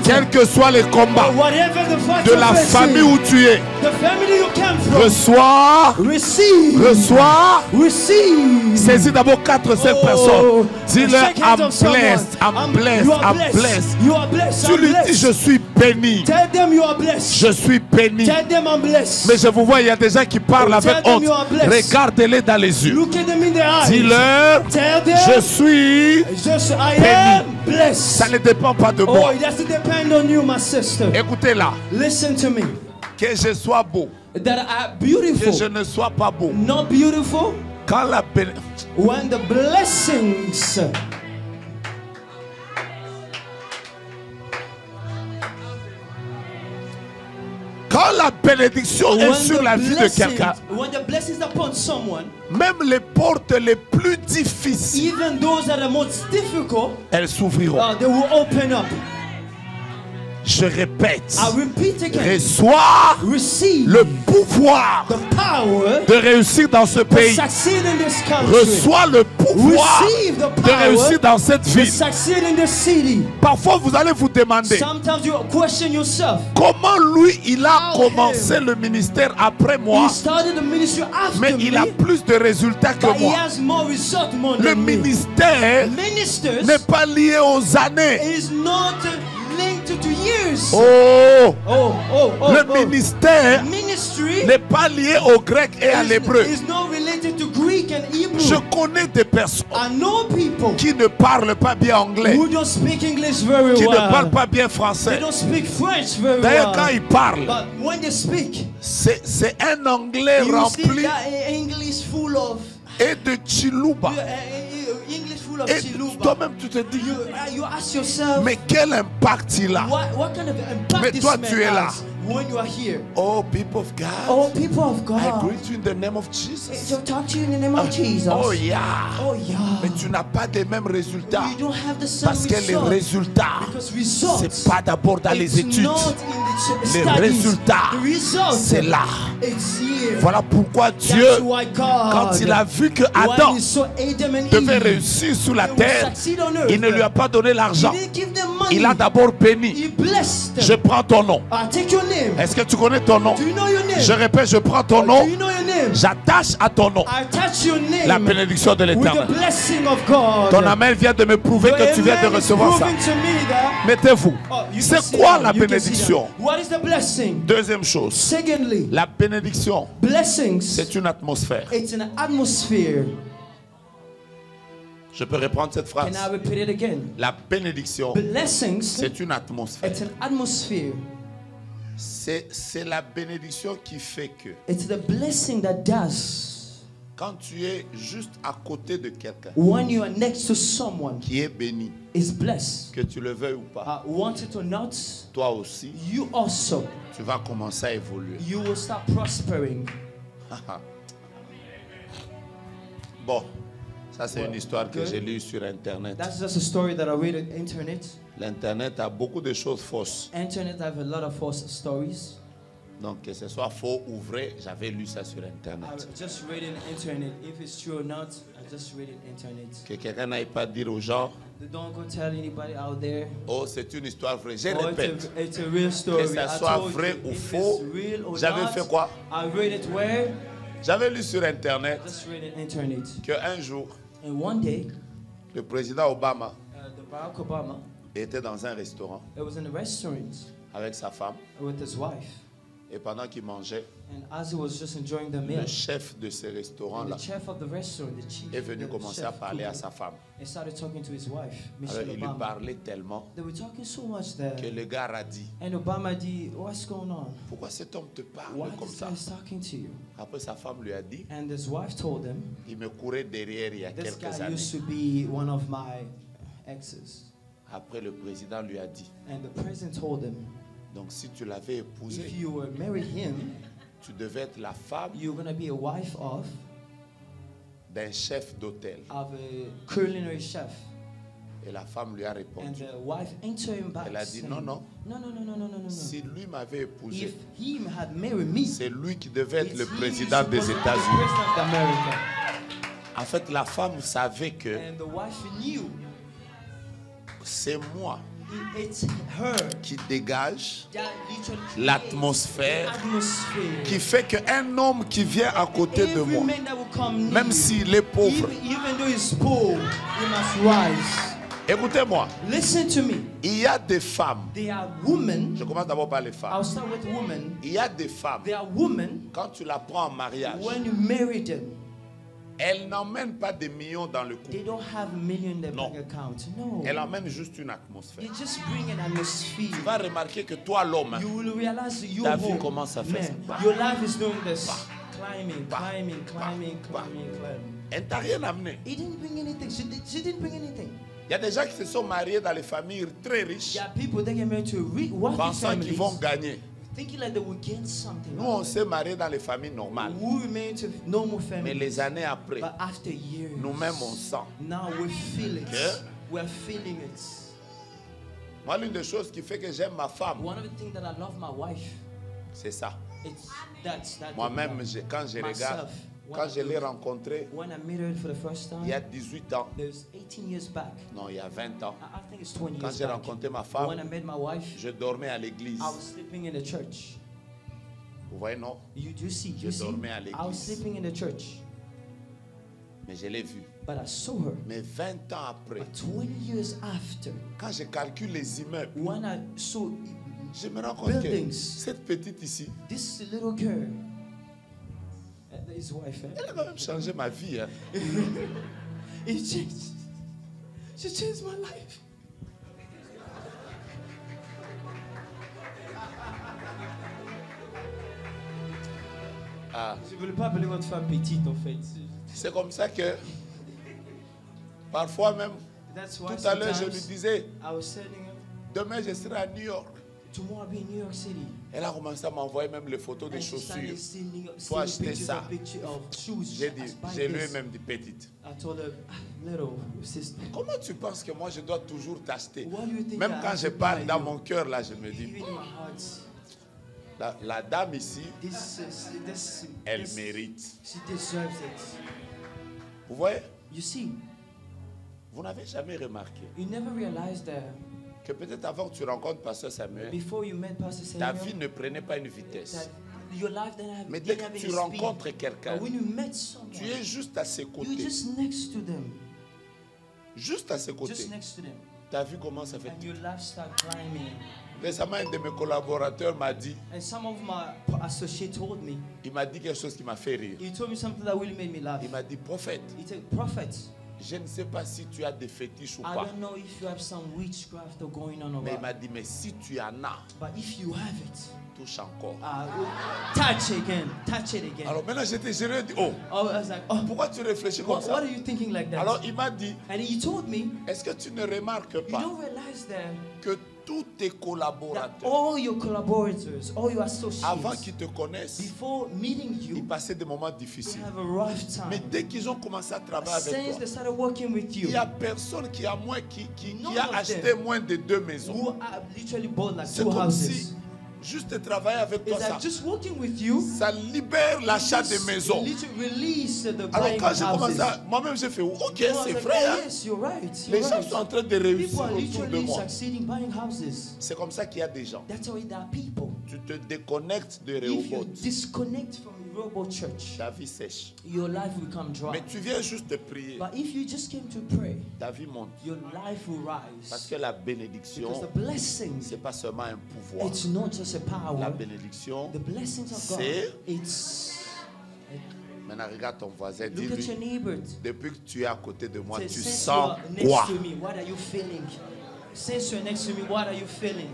A: Quels que soient les combats de la famille où tu es, reçois, reçois, saisis d'abord 4 ou 5 personnes. Dis-leur, I'm blessed, I'm blessed, I'm blessed. Tu lui dis, je suis béni. Je suis béni. Mais je vous vois, il y a des gens qui parlent avec honte. Regardez-les dans les yeux. Dis-leur, je suis béni. Ça ne dépend pas de moi. Écoutez là. Que je sois beau, que je ne sois pas beau.
B: Not beautiful.
A: Quand la
B: when the blessings
A: bénédiction est sur la vie de quelqu'un, même les portes les plus difficiles,
B: even those that are most difficult,
A: elles s'ouvriront.
B: They will open up.
A: Je répète,
B: reçois
A: le pouvoir de réussir dans ce pays. Reçois le pouvoir de réussir dans cette ville. Parfois vous allez vous demander comment lui il a commencé le ministère après moi, mais il a plus de résultats que moi. Le ministère n'est pas lié aux années. Le ministère n'est pas lié au grec et à l'hébreu. Je connais des personnes qui ne parlent pas bien anglais, qui ne parlent pas bien français. D'ailleurs, quand ils parlent, c'est un anglais rempli et de chilouba. Et toi-même tu te dis, mais quel impact il a. Mais toi tu es là. Oh, people of God.
B: Oh, people of God.
A: I greet you in the name of Jesus.
B: I talk to you in the name of Jesus.
A: Oh yeah.
B: Oh yeah.
A: Mais tu n'as pas les mêmes résultats.
B: You don't have the same
A: parce que les résultats, c'est pas d'abord dans les études. Les résultats, c'est là. Voilà pourquoi Dieu, quand il a vu que Adam devait réussir sur la terre, il ne lui a pas donné l'argent. Il a d'abord béni. Je prends ton nom. Est-ce que tu connais ton nom? Je répète, je prends ton nom. J'attache à ton nom la bénédiction de l'Éternel. Ton amen vient de me prouver que tu viens de recevoir ça. Mettez-vous. C'est quoi la bénédiction? Deuxième chose, la bénédiction, c'est une atmosphère. Je peux reprendre cette phrase. La bénédiction, c'est une atmosphère. C'est la bénédiction qui fait que quand tu es juste à côté de quelqu'un qui est béni, que tu le veuilles ou pas, toi aussi, tu vas commencer à évoluer. Bon, ça c'est une histoire que j'ai lue sur Internet. L'Internet a beaucoup de choses fausses. Donc que ce soit faux ou vrai, j'avais lu ça sur Internet. Que quelqu'un n'aille pas dire aux gens, oh c'est une histoire vraie. Je répète, que ce soit vrai ou faux, j'avais fait quoi? J'avais lu sur Internet qu'un jour, le président Obama était dans un restaurant avec sa femme. Et pendant qu'il mangeait,
B: and as he was just enjoying the meal,
A: le chef de ce restaurant-là est venu commencer à parler à sa femme. Alors il lui parlait tellement que le gars a dit, pourquoi cet homme te parle comme ça? Après sa femme lui a dit, il me courait derrière il y a quelques années. Après le président lui a dit, donc si tu l'avais épousé, tu devais être la femme d'un chef d'hôtel. Et la femme lui a répondu. Elle a dit non, non. Si lui m'avait épousé, c'est lui qui devait être le président des États-Unis. En fait, la femme savait que c'est moi qui dégage l'atmosphère qui fait qu'un homme qui vient à côté de moi, même s'il est pauvre, écoutez-moi, il y a des femmes, je commence d'abord par les femmes, il y a des femmes, quand tu la prends en mariage, elle n'emmène pas des millions dans le couple. Non. Elle emmène juste une atmosphère. Tu vas remarquer que toi, l'homme, ta vie commence à faire ça. Elle ne t'a rien amené. Il y a des gens qui se sont mariés dans les familles très riches, pensant qu'ils vont gagner. Nous, on s'est mariés dans les familles normales. Mais les années après, nous-mêmes, on sent. Moi, l'une des choses qui fait que j'aime ma femme, c'est ça. Moi-même, quand je regarde, quand je l'ai rencontrée, il y a 18 ans, non, il y a 20 ans, quand j'ai rencontré ma femme, je dormais à l'église. Vous voyez, non? Je dormais à l'église. Mais je l'ai vue. Mais 20 ans après, quand je calcule les immeubles, je me rends compte que cette petite ici, elle a quand même changé ma vie. Hein.
B: She changed my life. Je ne voulais pas appeler votre femme petite en fait.
A: C'est comme ça que parfois même, tout à l'heure je lui disais, demain je serai à New York.
B: Tomorrow I'll be in New York City.
A: Elle a commencé à m'envoyer même les photos des chaussures. Il faut acheter ça. J'ai lui même dit petite. Comment tu penses que moi je dois toujours t'acheter? Même quand je parle dans mon cœur là, je me dis, la dame ici, elle mérite. Vous voyez? Vous n'avez jamais remarqué que peut-être avant que tu rencontres Pasteur Samuel, ta vie ne prenait pas une vitesse. Mais dès que tu rencontres quelqu'un, tu es juste à ses côtés. Juste à ses côtés. Ta vie commence à faire. Récemment, un de mes collaborateurs m'a dit, il m'a dit quelque chose qui m'a fait rire. Il m'a dit, prophète, je ne sais pas si tu as des fétiches ou pas. Mais il m'a dit, mais si tu en as, touche encore.
B: Touch it again.
A: Alors maintenant, je lui ai dit, pourquoi tu réfléchis comme ça? Alors il m'a dit, est-ce que tu ne remarques pas que tous tes collaborateurs, avant qu'ils te connaissent, ils passaient des moments difficiles. Mais dès qu'ils ont commencé à travailler avec toi, il n'y a personne qui a acheté moins de 2 maisons. C'est comme si juste travailler avec toi, ça libère l'achat des maisons. Alors quand j'ai commencé à... Moi-même j'ai fait, ok, c'est vrai. Hein? Les gens sont en train de réussir autour de moi. C'est comme ça qu'il y a des gens. tu te déconnectes de
B: if you
A: Rehoboth,
B: disconnect from Rehoboth Church,
A: ta vie sèche.
B: your life will become dry.
A: Mais tu viens juste te prier,
B: But if you just came to pray,
A: ta vie monte.
B: your life will rise.
A: Parce que la bénédiction,
B: Because the blessings,
A: c'est pas seulement un pouvoir.
B: it's not just a power.
A: La bénédiction,
B: The blessings of God,
A: c'est...
B: it's...
A: Maintenant, regarde ton voisin,
B: Look at your
A: dis-lui,
B: neighbor.
A: depuis que tu es à côté de moi,
B: Say,
A: tu
B: since
A: sens
B: you are next
A: quoi?
B: to me, what are you feeling? Since you're next to me, what are you feeling?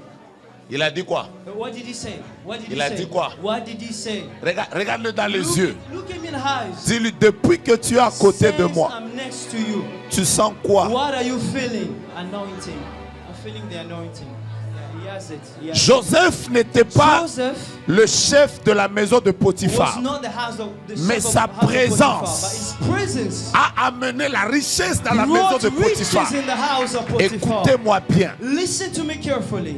A: Il a dit quoi?
B: What did he say? What did
A: Il
B: he
A: a
B: say?
A: dit quoi?
B: What did he say?
A: Regarde-le dans les yeux.
B: Look at me in the eyes.
A: Dis-lui, depuis que tu es à côté de
B: Since
A: moi,
B: I'm next to you,
A: tu sens quoi?
B: what are you feeling? Anointing. I'm feeling the anointing. Yeah, he has it. He has
A: Joseph n'était pas
B: Joseph
A: le chef de la maison de
B: was
A: Potiphar,
B: not the house of the
A: mais
B: chef of
A: sa
B: house of
A: présence
B: Potiphar, but his presence
A: a amené la richesse dans la maison
B: brought
A: de
B: riches
A: Potiphar.
B: in the house of Potiphar.
A: Écoutez-moi bien.
B: Listen to me carefully.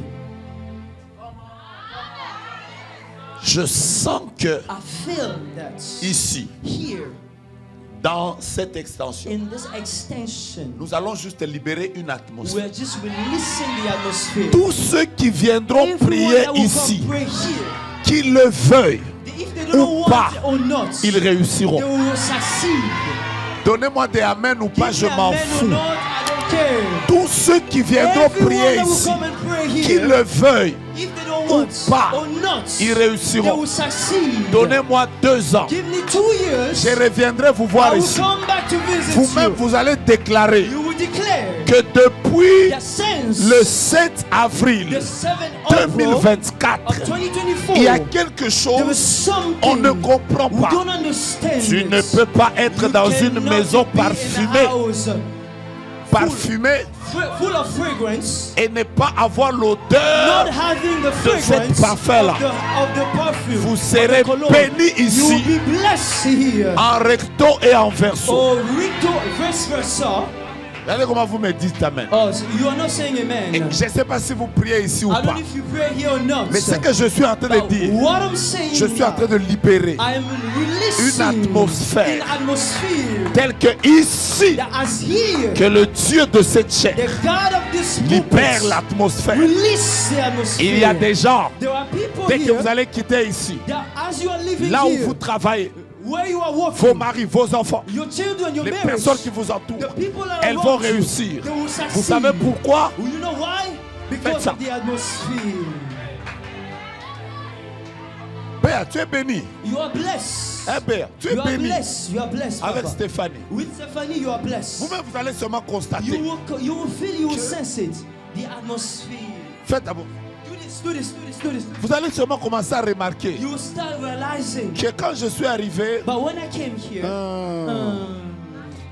A: Je sens que
B: I feel that
A: ici,
B: here
A: dans cette extension,
B: in this extension,
A: nous allons juste libérer une atmosphère.
B: we're just releasing the atmosphere.
A: Tous ceux qui viendront
B: Everyone
A: prier
B: that will
A: ici,
B: come pray here,
A: qu'ils le veuillent
B: if they don't
A: ou
B: want
A: pas,
B: it or not,
A: ils
B: they
A: réussiront.
B: will succeed.
A: Donnez-moi des amen ou pas,
B: Give
A: je
B: me
A: m'en
B: amen or
A: fous.
B: not, I don't care.
A: Tous ceux qui viendront
B: Everyone
A: prier
B: that will
A: ici,
B: come and pray
A: qu'ils
B: here,
A: le veuillent
B: if they don't
A: ou
B: want
A: pas,
B: or not,
A: ils
B: they
A: réussiront.
B: will succeed.
A: Donnez-moi 2 ans.
B: Give me 2 years.
A: Je reviendrai vous
B: I
A: voir
B: will
A: ici.
B: come back to visit
A: Vous-même,
B: you.
A: vous allez déclarer
B: You will declare
A: que depuis
B: that since
A: le 7 avril
B: the 7th April
A: 2024,
B: of 2024,
A: il y a quelque
B: there is
A: chose
B: something
A: on ne comprend
B: we
A: pas.
B: don't understand.
A: Tu ne peux pas être
B: You
A: dans une
B: cannot
A: maison
B: be in a
A: parfumée,
B: house full of fragrance,
A: et ne pas avoir
B: not
A: l'odeur.
B: having the
A: cette
B: fragrance
A: parfum-là.
B: of the perfume.
A: Vous
B: of the
A: serez
B: cologne.
A: bénis
B: You
A: ici
B: will be blessed here.
A: en recto et en verso.
B: Or recto, vice versa.
A: Regardez comment vous me dites amen.
B: Oh, so you are not saying amen.
A: Et je ne sais pas si vous priez ici ou
B: I don't
A: pas.
B: know if you pray here or not.
A: Mais ce que je suis en train de
B: But
A: dire,
B: what I'm saying
A: je suis en train de libérer
B: I am releasing
A: une atmosphère
B: an atmosphere
A: telle que ici,
B: that as here,
A: que le Dieu de cette chair
B: the God of this
A: libère
B: pulpit
A: l'atmosphère.
B: release the atmosphere.
A: Il y a des gens,
B: There are people
A: dès que
B: here
A: vous allez quitter ici,
B: that as you are living
A: là où
B: here,
A: vous travaillez,
B: where you are working,
A: vos maris, vos enfants,
B: your children, your
A: les
B: marriage,
A: personnes qui vous entourent,
B: the people that
A: elles
B: are
A: vont
B: around you,
A: réussir.
B: they will succeed.
A: Vous savez pourquoi?
B: You know why?
A: Faites
B: Because
A: ça.
B: of the atmosphere.
A: Père, tu es béni.
B: You are blessed.
A: Eh Père, tu es
B: You are
A: béni.
B: blessed. You are blessed.
A: Avec
B: Papa.
A: Stéphanie.
B: With Stephanie, you are blessed.
A: Vous-même, vous allez seulement constater.
B: You will feel, you will sense it. The atmosphere.
A: Faites d'abord.
B: Do this, do this, do this, do this.
A: Vous allez seulement commencer à remarquer
B: You will start realizing.
A: que quand je suis arrivé,
B: But when I came here,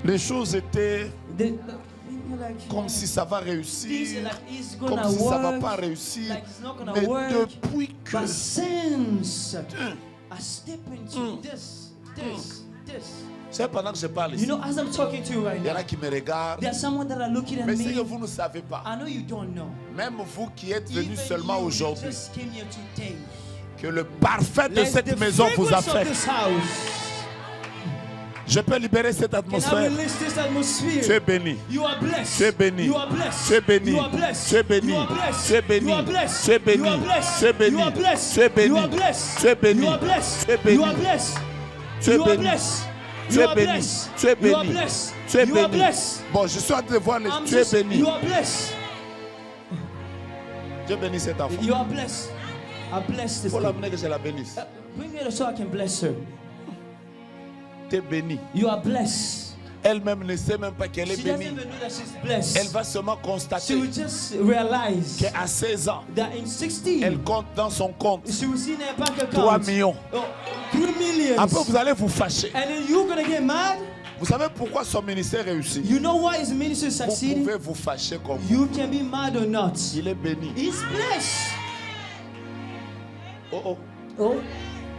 A: les choses étaient
B: the like,
A: comme si ça va réussir,
B: things like it's
A: comme
B: gonna
A: si ça va
B: work,
A: pas réussir.
B: like it's not gonna
A: Mais
B: work.
A: depuis que
B: But since I step into this.
A: c'est pendant que je parle
B: You
A: ici,
B: know, as I'm talking to you right
A: il y en
B: now,
A: a qui me regardent.
B: there's someone that are looking at
A: Mais c'est que
B: me.
A: vous ne savez pas,
B: I know you don't know.
A: même vous qui êtes venus
B: Even
A: seulement
B: you
A: aujourd'hui,
B: just came here today.
A: que le parfait de
B: Let the
A: cette maison vous
B: fragrance of
A: affecte.
B: this house.
A: Je peux libérer cette
B: Can I
A: atmosphère.
B: release this atmosphere?
A: Tu es béni.
B: You are blessed.
A: Tu es béni.
B: You are blessed.
A: Tu es béni.
B: You are blessed.
A: Tu es béni.
B: You are blessed.
A: Tu es béni.
B: You are blessed.
A: Tu es béni.
B: You are blessed.
A: Tu es béni.
B: You are blessed.
A: Tu es béni.
B: You are blessed.
A: Tu es béni.
B: You are blessed.
A: Tu es béni.
B: You are blessed.
A: Tu es
B: You are
A: béni.
B: blessed.
A: Tu
B: You
A: es
B: are
A: béni.
B: blessed.
A: Tu es
B: You are
A: béni.
B: blessed.
A: Tu es
B: You are
A: béni.
B: blessed.
A: Bon, je suis en train de voir les.
B: I'm
A: Tu es
B: just-
A: béni.
B: You are blessed.
A: Dieu bénit cet enfant.
B: You are blessed. I bless
A: Il
B: this.
A: faut
B: thing.
A: l'amener que je la bénisse.
B: Bring her so I can bless her.
A: Tu es béni.
B: You are blessed.
A: Elle-même ne sait même pas qu'elle est
B: She doesn't
A: bénie.
B: even know that she's blessed.
A: Elle va seulement
B: She
A: constater
B: will just realize
A: qu'à 16 ans,
B: that in 16,
A: elle compte dans son compte
B: she will see in her bank account
A: 3 millions.
B: 3 million.
A: Après, vous allez vous fâcher.
B: And then you're gonna get mad.
A: Vous savez pourquoi son ministère réussit?
B: You know why his ministry is
A: Vous
B: succeeding?
A: pouvez vous fâcher comme vous.
B: You can be mad or not.
A: Il est béni.
B: He's blessed.
A: Oh, oh.
B: Oh,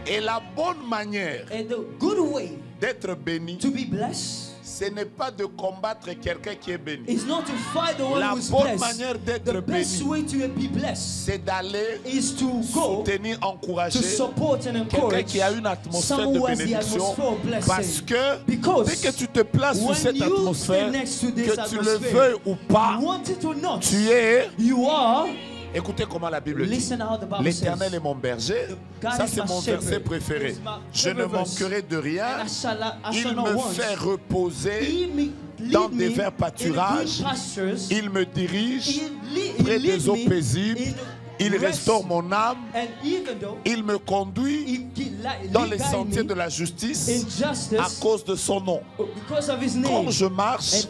A: Et la bonne manière
B: and the good way
A: d'être béni,
B: to be blessed
A: ce n'est pas de combattre quelqu'un qui est béni.
B: is not to fight the one
A: La
B: who's
A: bonne
B: blessed.
A: manière d'être
B: The best
A: béni,
B: way to be blessed
A: c'est d'aller
B: is to go
A: soutenir,
B: to
A: encourager
B: support and
A: quelqu'un
B: encourage
A: qui a une atmosphère
B: someone
A: de
B: who has the
A: bénédiction.
B: atmosphere of blessing.
A: Parce que
B: Because
A: dès que tu te places sur
B: when
A: cette
B: you
A: atmosphère,
B: stay next to this
A: que tu le
B: atmosphere,
A: veuilles ou pas,
B: want it or not,
A: tu es
B: you are
A: Écoutez comment la Bible dit. L'Éternel est mon berger. Ça, c'est mon verset préféré. Je ne manquerai de rien. Il me fait reposer dans des verts pâturages. Il me dirige près des eaux paisibles. Il restaure mon âme. Il me conduit dans les sentiers de la justice à cause de son nom. Quand je marche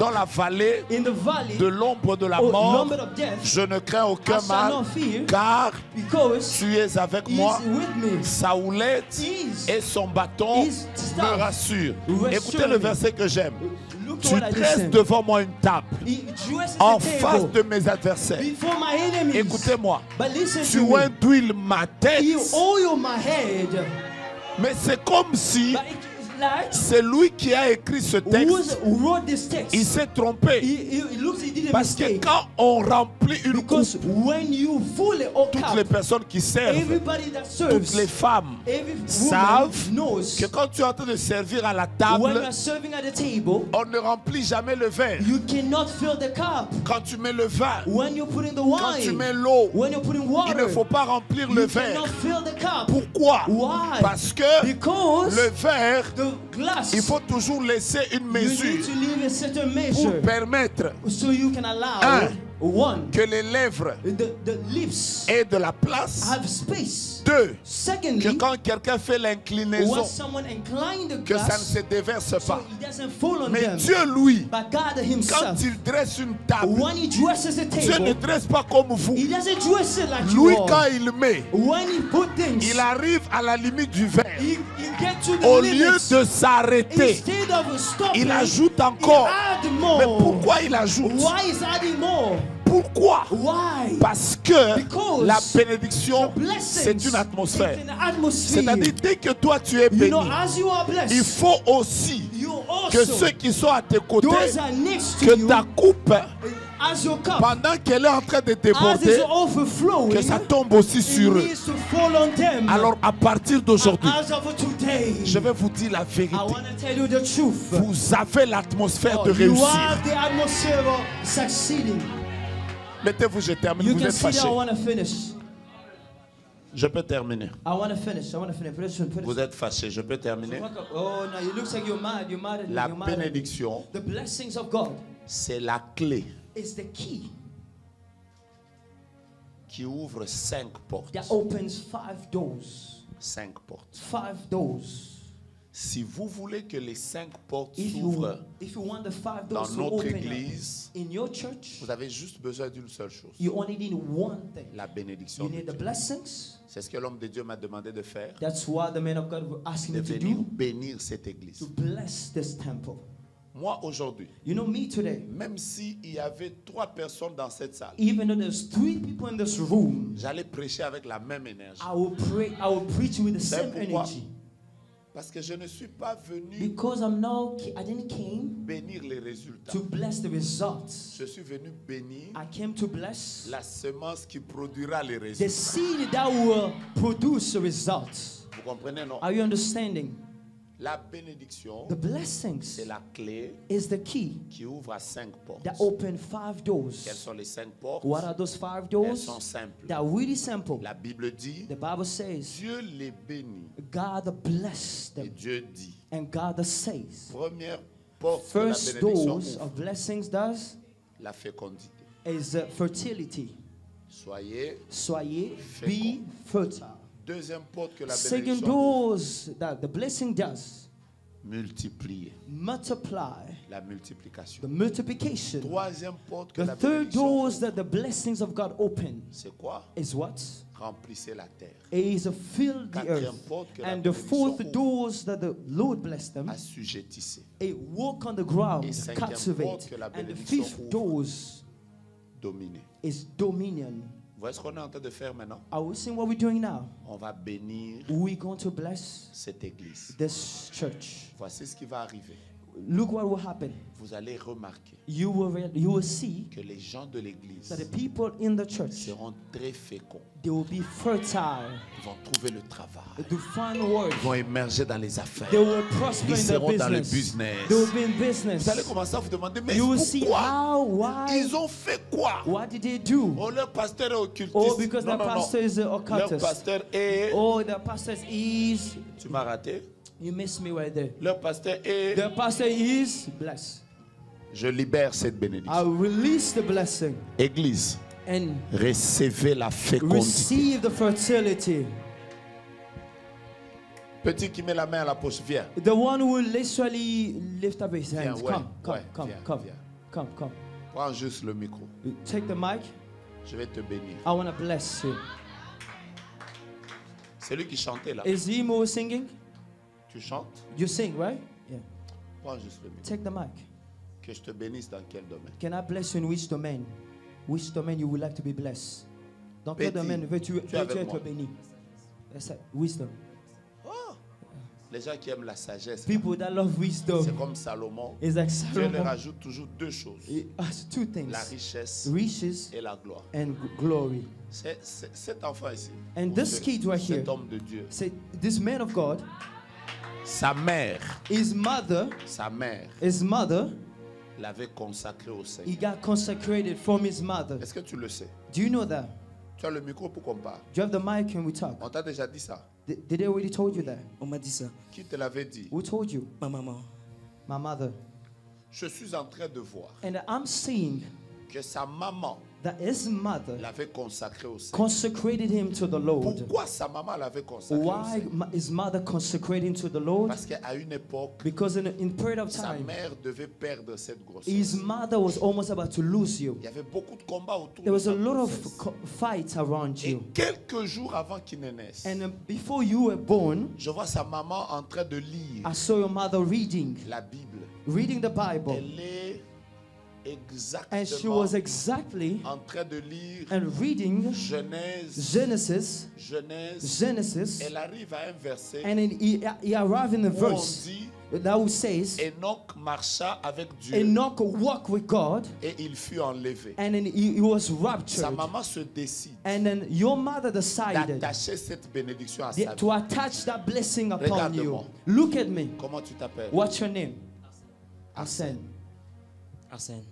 A: dans la vallée de l'ombre de la mort, je ne crains aucun mal, car tu es avec moi. Sa houlette et son bâton me rassurent. Écoutez le verset que j'aime. Tu dresses devant moi une table en face de mes adversaires. Écoutez-moi. Tu oins d'huile ma tête. Mais c'est comme si c'est lui qui a écrit ce texte. Il s'est trompé. Parce que quand on remplit une coupe, toutes les personnes qui servent, toutes les femmes savent que quand tu es en train de servir à la table, on ne remplit jamais le verre. Quand tu mets le vin, quand tu mets l'eau, il ne faut pas remplir le verre. Pourquoi? Parce que le verre, il faut toujours laisser une mesure pour permettre que les lèvres aient de la place. Deux, que quand quelqu'un fait l'inclinaison, que ça ne se déverse pas. Mais Dieu, lui, quand il dresse une table, Dieu ne dresse pas comme vous. Lui, quand il met, il arrive à la limite du verre. Au lieu de s'arrêter, il ajoute encore. Mais pourquoi il ajoute? Pourquoi? Parce que la bénédiction, c'est une atmosphère. C'est-à-dire, dès que toi tu es béni, il faut aussi que ceux qui sont à tes côtés, que ta coupe, pendant qu'elle est en train de déborder, que ça tombe aussi sur eux. Alors à partir d'aujourd'hui, je vais vous dire la vérité. Vous avez l'atmosphère de réussir. Mettez-vous, je termine. Vous êtes fâché. Je peux terminer. Vous êtes fâché. Je peux terminer. La bénédiction, c'est la clé qui ouvre 5 portes. 5 portes. Si vous voulez que les 5 portes s'ouvrent dans notre église, vous avez juste besoin d'une seule chose. La bénédiction de Dieu. C'est ce que l'homme de Dieu m'a demandé de faire. De venir bénir cette église. Moi aujourd'hui, même s'il y avait 3 personnes dans cette salle, j'allais prêcher avec la même énergie. Parce que je ne suis pas venu bénir les résultats. Je suis venu bénir la semence qui produira les résultats. Vous comprenez, non?
B: Are you understanding?
A: La bénédiction, c'est la clé qui ouvre à 5 portes. Quelles sont les 5 portes? Elles sont simples. La Bible dit, Dieu les bénit. Et Dieu dit, première porte de la bénédiction ouvre, la fécondité. Soyez féconds. Deuxième porte que la bénédiction ouvre, multiplier. La multiplication. Troisième porte que la bénédiction ouvre, c'est quoi? Remplissez la terre. Quatrième porte que la bénédiction ouvre, assujettissez. Et cinquième porte que la bénédiction ouvre, dominer. Voici ce qu'on est en train de faire maintenant. On va bénir cette église. Voici ce qui va arriver.
B: look what will happen.
A: Vous allez remarquer
B: You will see
A: que les gens de l'église
B: that the people in the church,
A: seront très féconds.
B: they will be fertile.
A: Ils vont trouver le travail.
B: To find work.
A: Ils vont émerger dans les affaires.
B: They will prosper
A: Ils
B: in
A: seront
B: their
A: dans le
B: business.
A: business.
B: They will be in business.
A: Vous allez commencer à vous demander, mais
B: You will see
A: pourquoi?
B: why?
A: Ils ont fait quoi?
B: What did they do?
A: Oh, leur pasteur est occultiste.
B: Oh, because
A: non,
B: the pastor is an
A: Leur
B: occultist.
A: pasteur est...
B: Oh, the pastor is...
A: Tu m'as raté?
B: You missed me right there.
A: Leur pasteur est...
B: The pastor is blessed.
A: Je libère cette bénédiction.
B: I release the blessing.
A: Église,
B: And
A: recevez la fécondité.
B: receive the fertility.
A: Petit qui met la main à la poche, viens.
B: The one who will literally lift up his hands.
A: ouais,
B: Come.
A: viens. Prends juste le micro.
B: Take the mic.
A: Je vais te bénir.
B: I want to bless you.
A: C'est lui qui chantait là.
B: Is he more singing?
A: Tu chantes?
B: You sing, right? Yeah.
A: Prends juste le micro.
B: Take the mic.
A: Que je te bénisse dans quel domaine?
B: Can I bless you in which domain? Which domain you would like to be blessed? Dans quel
A: Petit,
B: domaine veux-tu
A: avec
B: être
A: moi.
B: béni? That's it. Wisdom.
A: Oh, les gens qui aiment la sagesse,
B: People that love wisdom.
A: c'est comme Salomon.
B: Is like
A: Dieu leur
B: Solomon.
A: ajoute toujours deux choses.
B: It has two things.
A: La richesse
B: Riches
A: et la gloire.
B: and glory.
A: Cet enfant ici,
B: And
A: ou
B: this kid right here,
A: cet homme de Dieu,
B: say, this man of God,
A: sa mère
B: his mother
A: l'avait consacré au
B: he
A: Seigneur.
B: got consecrated from his mother.
A: Est-ce que tu le sais?
B: Do you know that?
A: Tu as le micro pour qu'on parle.
B: Do you have the mic and we talk?
A: On t'a déjà dit ça.
B: Did they already told you that?
C: On m'a dit ça.
A: Qui te l'avait dit?
B: Who told you?
C: Ma maman.
B: My mother.
A: Je suis en train de voir
B: And I'm seeing
A: que sa maman
B: that his mother
A: l'avait consacré au Seigneur.
B: consecrated him to the Lord.
A: Pourquoi sa maman l'avait consacré au
B: Why
A: Seigneur?
B: his mother consecrated him to the Lord?
A: Parce qu'à une époque,
B: Because in period of
A: sa
B: time,
A: mère devait perdre cette grossesse.
B: his mother was almost about to lose you.
A: Il y avait beaucoup de combats autour
B: There
A: de
B: was
A: sa
B: a lot
A: grossesse.
B: of fights around
A: Et
B: you.
A: quelques jours avant qu'il ne naisse,
B: And before you were born,
A: je vois sa maman en train de lire
B: I saw your mother reading
A: la Bible.
B: the Bible.
A: Elle est
B: And she
A: exactement
B: was exactly
A: en train de lire
B: and reading
A: Genèse.
B: Genesis.
A: Elle arrive à un verset
B: And then he arrived in the
A: où on
B: verse
A: dit
B: that says,
A: Enoch marcha avec Dieu
B: Enoch walked with God,
A: et il fut enlevé.
B: and then he was
A: Sa
B: raptured.
A: maman se décide
B: And then your mother decided
A: d'attacher cette bénédiction à sa vie.
B: to attach that blessing upon you.
A: Regarde-moi.
B: Look at me.
A: Comment tu t'appelles?
B: What's your name? Arsène.
C: Arsène.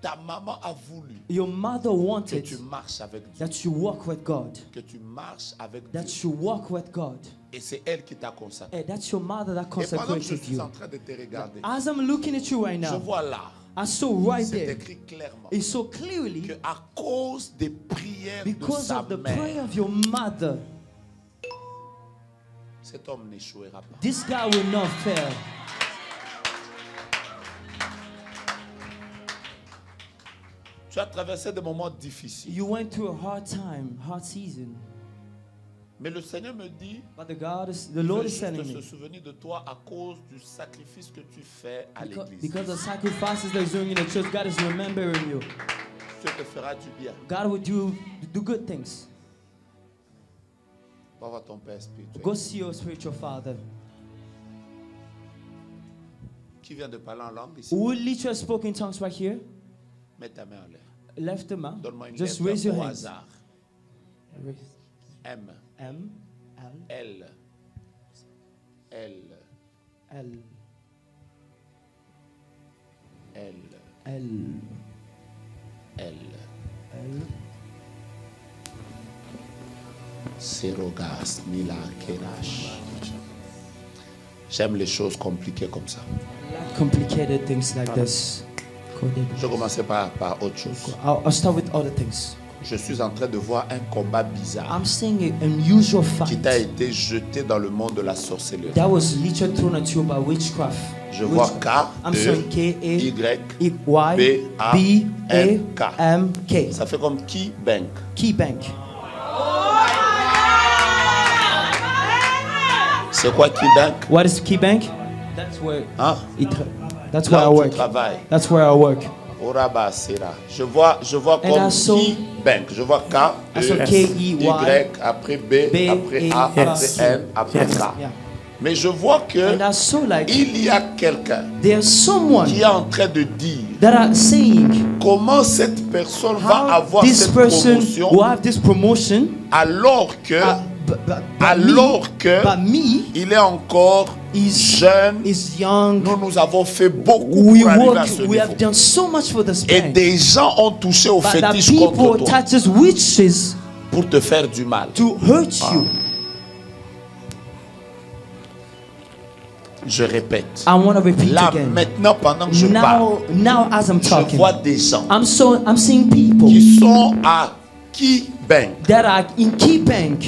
A: Ta maman a voulu
B: Your mother
A: que
B: wanted
A: tu marches avec Dieu.
B: that you walk with God.
A: Que tu marches avec
B: That
A: Dieu.
B: you walk with God.
A: Et c'est elle qui t'a consacré.
B: Hey, that's your mother that
A: Et pendant que je
B: consecrated
A: suis
B: you.
A: en train de te regarder,
B: As I'm looking at you right
A: je
B: now,
A: vois là,
B: I saw right
A: c'est
B: there,
A: écrit clairement
B: it's so clearly
A: que à cause des prières de
B: because
A: sa
B: of the prayer
A: mère,
B: of your mother,
A: cet homme n'échouera pas.
B: this guy will not fail.
A: Tu as traversé des moments difficiles.
B: You went through a hard time, hard season.
A: Mais le Seigneur me dit,
B: But the
A: il
B: Lord
A: veut
B: is
A: juste
B: telling
A: se
B: me,
A: souvenir de toi à cause du sacrifice que tu fais à l'église.
B: because the sacrifices that he's doing in the church, God is remembering you.
A: Dieu te fera du bien.
B: God will do good things.
A: Va voir ton Père spirituel.
B: Go see your spiritual father.
A: Qui vient de parler en langue ici?
B: Who literally spoke in tongues right here?
A: Mets ta main en l'air.
B: Left him out.
A: Donne-moi une
B: Just
A: lettre
B: raise your
A: au
B: hands.
A: hasard. M.
B: M, L,
A: L. L.
B: L,
A: L.
B: L,
A: L.
B: L.
A: Serogas Mila Kerash. J'aime les choses compliquées comme ça.
B: Complicated things like this.
A: Je vais commencer par autre chose.
B: I'll start with other things.
A: Je suis en train de voir un combat bizarre
B: I'm seeing an unusual
A: qui
B: fight
A: t'a été jeté dans le monde de la sorcellerie.
B: that was literally thrown at you by witchcraft.
A: Je vois
B: I'm sorry, K-A-Y-B-A-M-K.
A: Ça fait comme Key Bank.
B: Key Bank.
A: C'est quoi Key Bank?
B: What is Key Bank? That's where
A: Hein?
B: that's where I
A: Là où tu
B: work.
A: travailles.
B: That's where I work.
A: Oraba Sera. Je vois comme Key Bank. Je vois K, E, Y, après B, après A, après N, après K.
B: Yeah.
A: Mais je vois que il y a quelqu'un qui est en train de dire comment cette personne va avoir cette promotion alors que il est encore jeune. Nous avons fait beaucoup pour arriver à ce niveau. Et des gens ont touché au fétiche contre toi pour te faire du mal. Je répète. Là, maintenant, pendant que je parle, je vois des gens qui sont à Keybank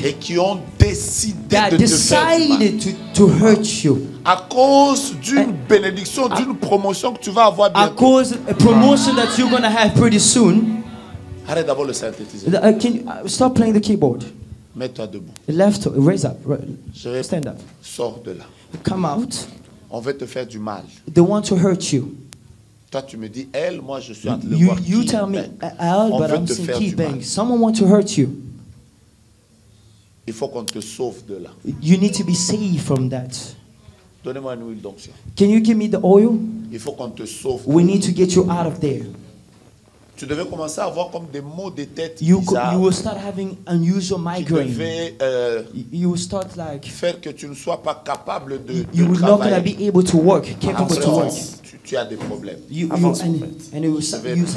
A: et qui ont décidé de te faire du mal à cause d'une bénédiction, d'une promotion que tu vas avoir bientôt. Arrête d'abord le synthétiseur.
B: Stop playing the keyboard.
A: Mets-toi debout.
B: Raise up. Stand up.
A: Sors de là.
B: Come out.
A: On veut te faire du mal.
B: They want to hurt you.
A: Toi, tu me dis, elle, moi, je suis en train de voir
B: You tell me,
A: on
B: but
A: veut
B: I'm
A: te
B: saying
A: faire du mal.
B: Keybank. Someone want to hurt you.
A: Il faut qu'on te sauve de là.
B: You need to be saved from that.
A: Donnez-moi une huile d'onction.
B: Can you give me the oil?
A: Il faut qu'on te sauve.
B: We need to get you out of there.
A: Tu devais commencer à avoir comme des maux de tête
B: You
A: bizarres.
B: will start having unusual migraine.
A: Qui devaient
B: you will start like
A: faire que tu ne sois pas capable de
B: you will not gonna be able to work, capable to work.
A: Tu as des problèmes.
B: And you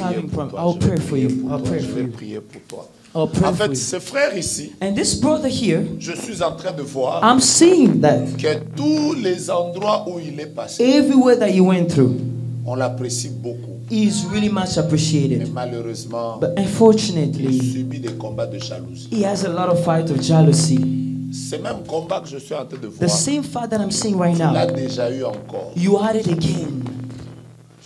B: having problems. I'll pray for you. I'll pray for you.
A: Je vais prier pour toi. En fait, ce frère ici,
B: and this brother here,
A: je suis en train de voir
B: I'm seeing that
A: que tous les endroits où il est passé,
B: everywhere that you went through,
A: on l'apprécie beaucoup.
B: He is really much appreciated.
A: Mais malheureusement,
B: but unfortunately,
A: il subit des combats de jalousie.
B: He has a lot of fight of jealousy.
A: Ce même combat que je suis en train de voir,
B: the same fight that I'm seeing right now,
A: tu l'as déjà eu encore.
B: You had it again.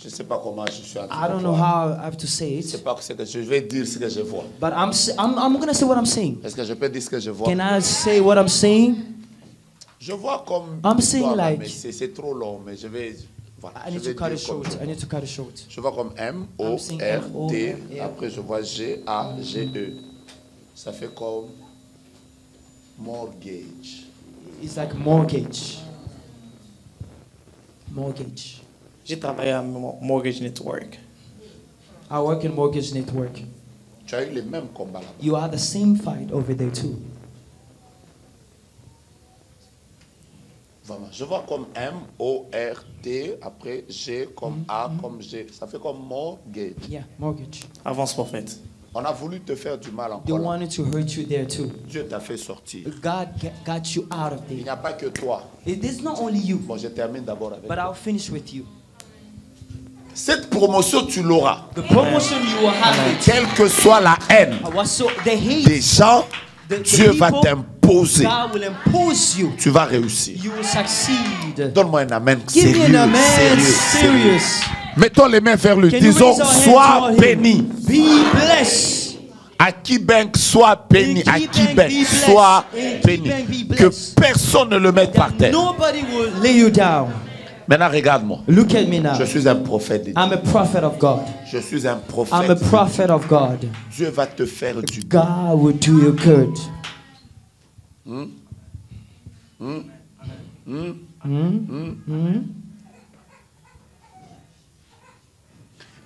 A: Je ne sais pas comment je suis en train
B: I don't
A: de
B: know
A: voir.
B: how I have to say it.
A: C'est pas ce que je vais dire ce que je vois.
B: But I'm going to say what I'm seeing.
A: Est-ce que je peux dire ce que je vois?
B: Can I say what I'm seeing?
A: Je vois comme
B: I'm seeing like,
A: mais c'est trop long, mais je vais voilà,
B: I need to cut it short. I need to cut it short.
A: Je vois comme M O R T, après je vois G A G E. Ça fait comme mortgage.
B: It's like mortgage. Mortgage.
C: J'ai travaillé à Mortgage Network.
B: I work in Mortgage Network.
A: Tu as eu les mêmes combats là-bas.
B: You had the same fight over there too.
A: Vraiment. Je vois comme M O R T, après G comme A comme G. Ça fait comme mortgage.
B: Yeah, mortgage.
C: Avance prophète.
A: On a voulu te faire du mal
B: They
A: encore.
B: wanted to hurt you there too.
A: Dieu t'a fait sortir.
B: God got you out of there.
A: Il n'y a pas que toi.
B: It is not only you.
A: Bon, je termine d'abord avec
B: But
A: toi.
B: I'll finish with you.
A: Cette promotion, tu l'auras.
B: The promotion you will have it.
A: Quelle que soit la haine des gens, Dieu va t'imposer.
B: God will impose you.
A: Tu vas réussir.
B: You will succeed.
A: Donne-moi un amen
B: Give me an amen.
A: sérieux. Mettons les mains vers lui. Disons, sois béni.
B: Be blessed.
A: À Keybank, sois béni. À Keybank, sois béni. Que personne ne le mette par terre.
B: Nobody will lay you down.
A: Maintenant, regarde-moi.
B: Look at me now.
A: Je suis un prophète de Dieu.
B: I'm a prophet of God.
A: Je suis un prophète.
B: I'm a prophet of God.
A: Dieu va te faire du bien.
B: God will do you good.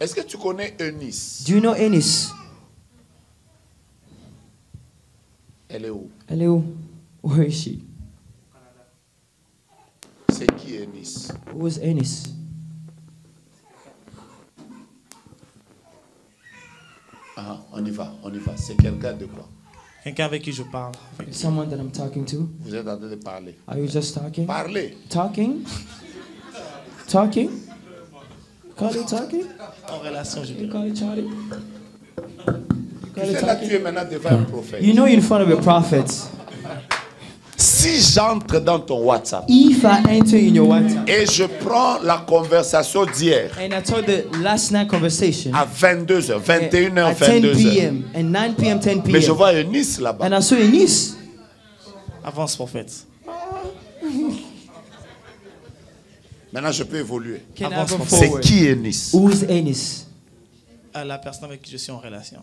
A: Est-ce que tu connais Eunice?
B: Do you know Eunice?
A: Elle est où?
B: Elle est où? Where is she?
A: C'est qui Eunice?
B: Who is Eunice?
A: Ah, on y va, on y va. C'est quelqu'un de quoi?
C: Quelqu'un avec qui je parle.
B: Someone that I'm talking to.
A: Vous êtes en train de parler.
B: Are you just talking?
A: Parlez.
B: Talking? Talking? Call it talking?
C: En relation, je
B: You
C: dirais.
B: call it Charlie? You
A: Tu
B: call it
A: sais, là, tu
B: talking?
A: es maintenant devant un prophète.
B: You know you're in front of a prophet.
A: Si j'entre dans ton WhatsApp
B: If I enter in your WhatsApp
A: et je prends la conversation d'hier
B: and I told the last night conversation
A: à 22h, 21h,
B: at 10
A: 22h,
B: p.m. and 9 p.m., 10
A: mais je
B: p.m.
A: vois Eunice là-bas.
B: and I saw Eunice.
C: Avance prophète.
A: Maintenant, je peux évoluer.
B: Can I
C: Avance,
B: go
C: mon
A: C'est
B: forward?
A: qui Eunice?
B: Who is Eunice?
C: La personne avec qui je suis en relation.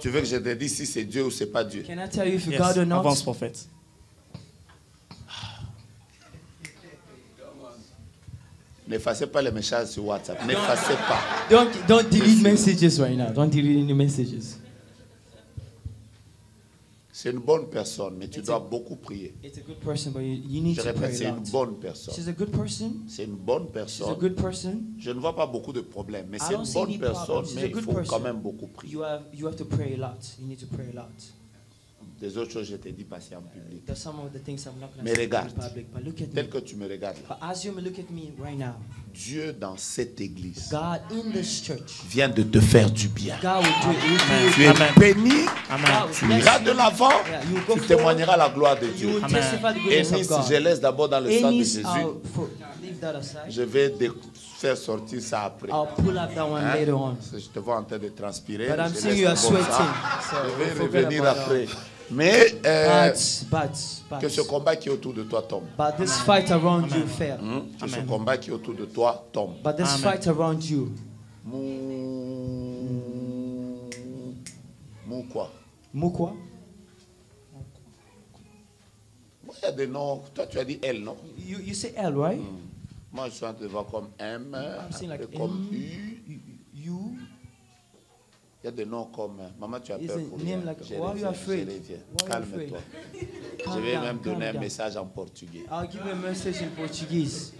A: Tu veux que je te dise si c'est Dieu ou c'est pas Dieu?
B: Can I tell you if
C: Yes.
B: God or not?
C: Avance, prophète.
A: N'effacez pas les messages sur WhatsApp. N'effacez pas.
B: Don't delete messages right now. Don't delete any messages.
A: C'est une bonne personne, mais tu dois beaucoup prier.
B: It's a good person, but you need
A: Je
B: to
A: répète,
B: pray
A: c'est
B: a
A: une
B: lot.
A: bonne personne.
B: She's a good person.
A: C'est une bonne
B: She's a
A: personne.
B: good person.
A: Je ne vois pas beaucoup de problèmes, mais
B: I
A: c'est
B: don't
A: une
B: see
A: bonne
B: any
A: personne,
B: problems. She's
A: mais
B: a
A: il
B: good
A: faut
B: person.
A: quand même beaucoup prier.
B: You have to pray a lot. You need to pray a lot.
A: Des autres choses, je t'ai dit passer en public.
B: There's some of the things I'm not going
A: Mais
B: to say
A: regarde,
B: in public, but look at
A: tel
B: me.
A: que tu me regardes là,
B: But as you look at me right now,
A: Dieu dans cette église
B: God in this church,
A: vient de te faire du bien.
B: God will do it. He will do
A: Tu
B: it.
A: es
C: Amen.
A: béni,
C: Amen.
B: God will
A: tu
B: bless
A: iras
B: you.
A: de l'avant,
B: Yeah, you will go
A: tu
B: forward.
A: témoigneras la gloire de
B: You
A: Dieu.
B: will
C: Amen.
B: testify the
A: Et
B: goodness
A: ni
B: of
A: si
B: God.
A: je laisse d'abord dans le sang de
B: Any,
A: Jésus,
B: leave that aside.
A: je vais faire sortir ça après.
B: I'll pull up that one
A: Hein?
B: later on.
A: Parce que je te vois en train de transpirer.
B: But I'm
A: je
B: seeing
A: laisse
B: you are
A: d'abord ça.
B: sweating. So
A: Je vais
B: forget
A: revenir
B: about
A: après.
B: that.
A: Mais que ce
B: But
A: combat qui est autour de toi tombe.
B: this fight around you fail.
A: Que ce
C: Amen.
A: combat qui est autour de toi tombe.
B: But this
C: Amen.
B: fight around you.
A: Mou quoi?
B: Mukwa?
A: Moi, il y a des noms. Toi, tu as dit L, non?
B: You say L, right?
A: Moi, je suis en train de voir comme M,
B: I'm saying like
A: après comme
B: M,
A: U.
B: You.
A: Il y a des noms comme... Maman, tu as
B: Is
A: peur
B: a
A: pour
B: name
A: rien.
B: like-
A: Je
B: why are you
A: reviens,
B: afraid?
A: je reviens.
B: Why are you
A: Calme-toi. Je
B: Calm
A: vais
B: down,
A: même donner
B: calm
A: un
B: down.
A: message en portugais.
B: I'll give you a message in Portuguese.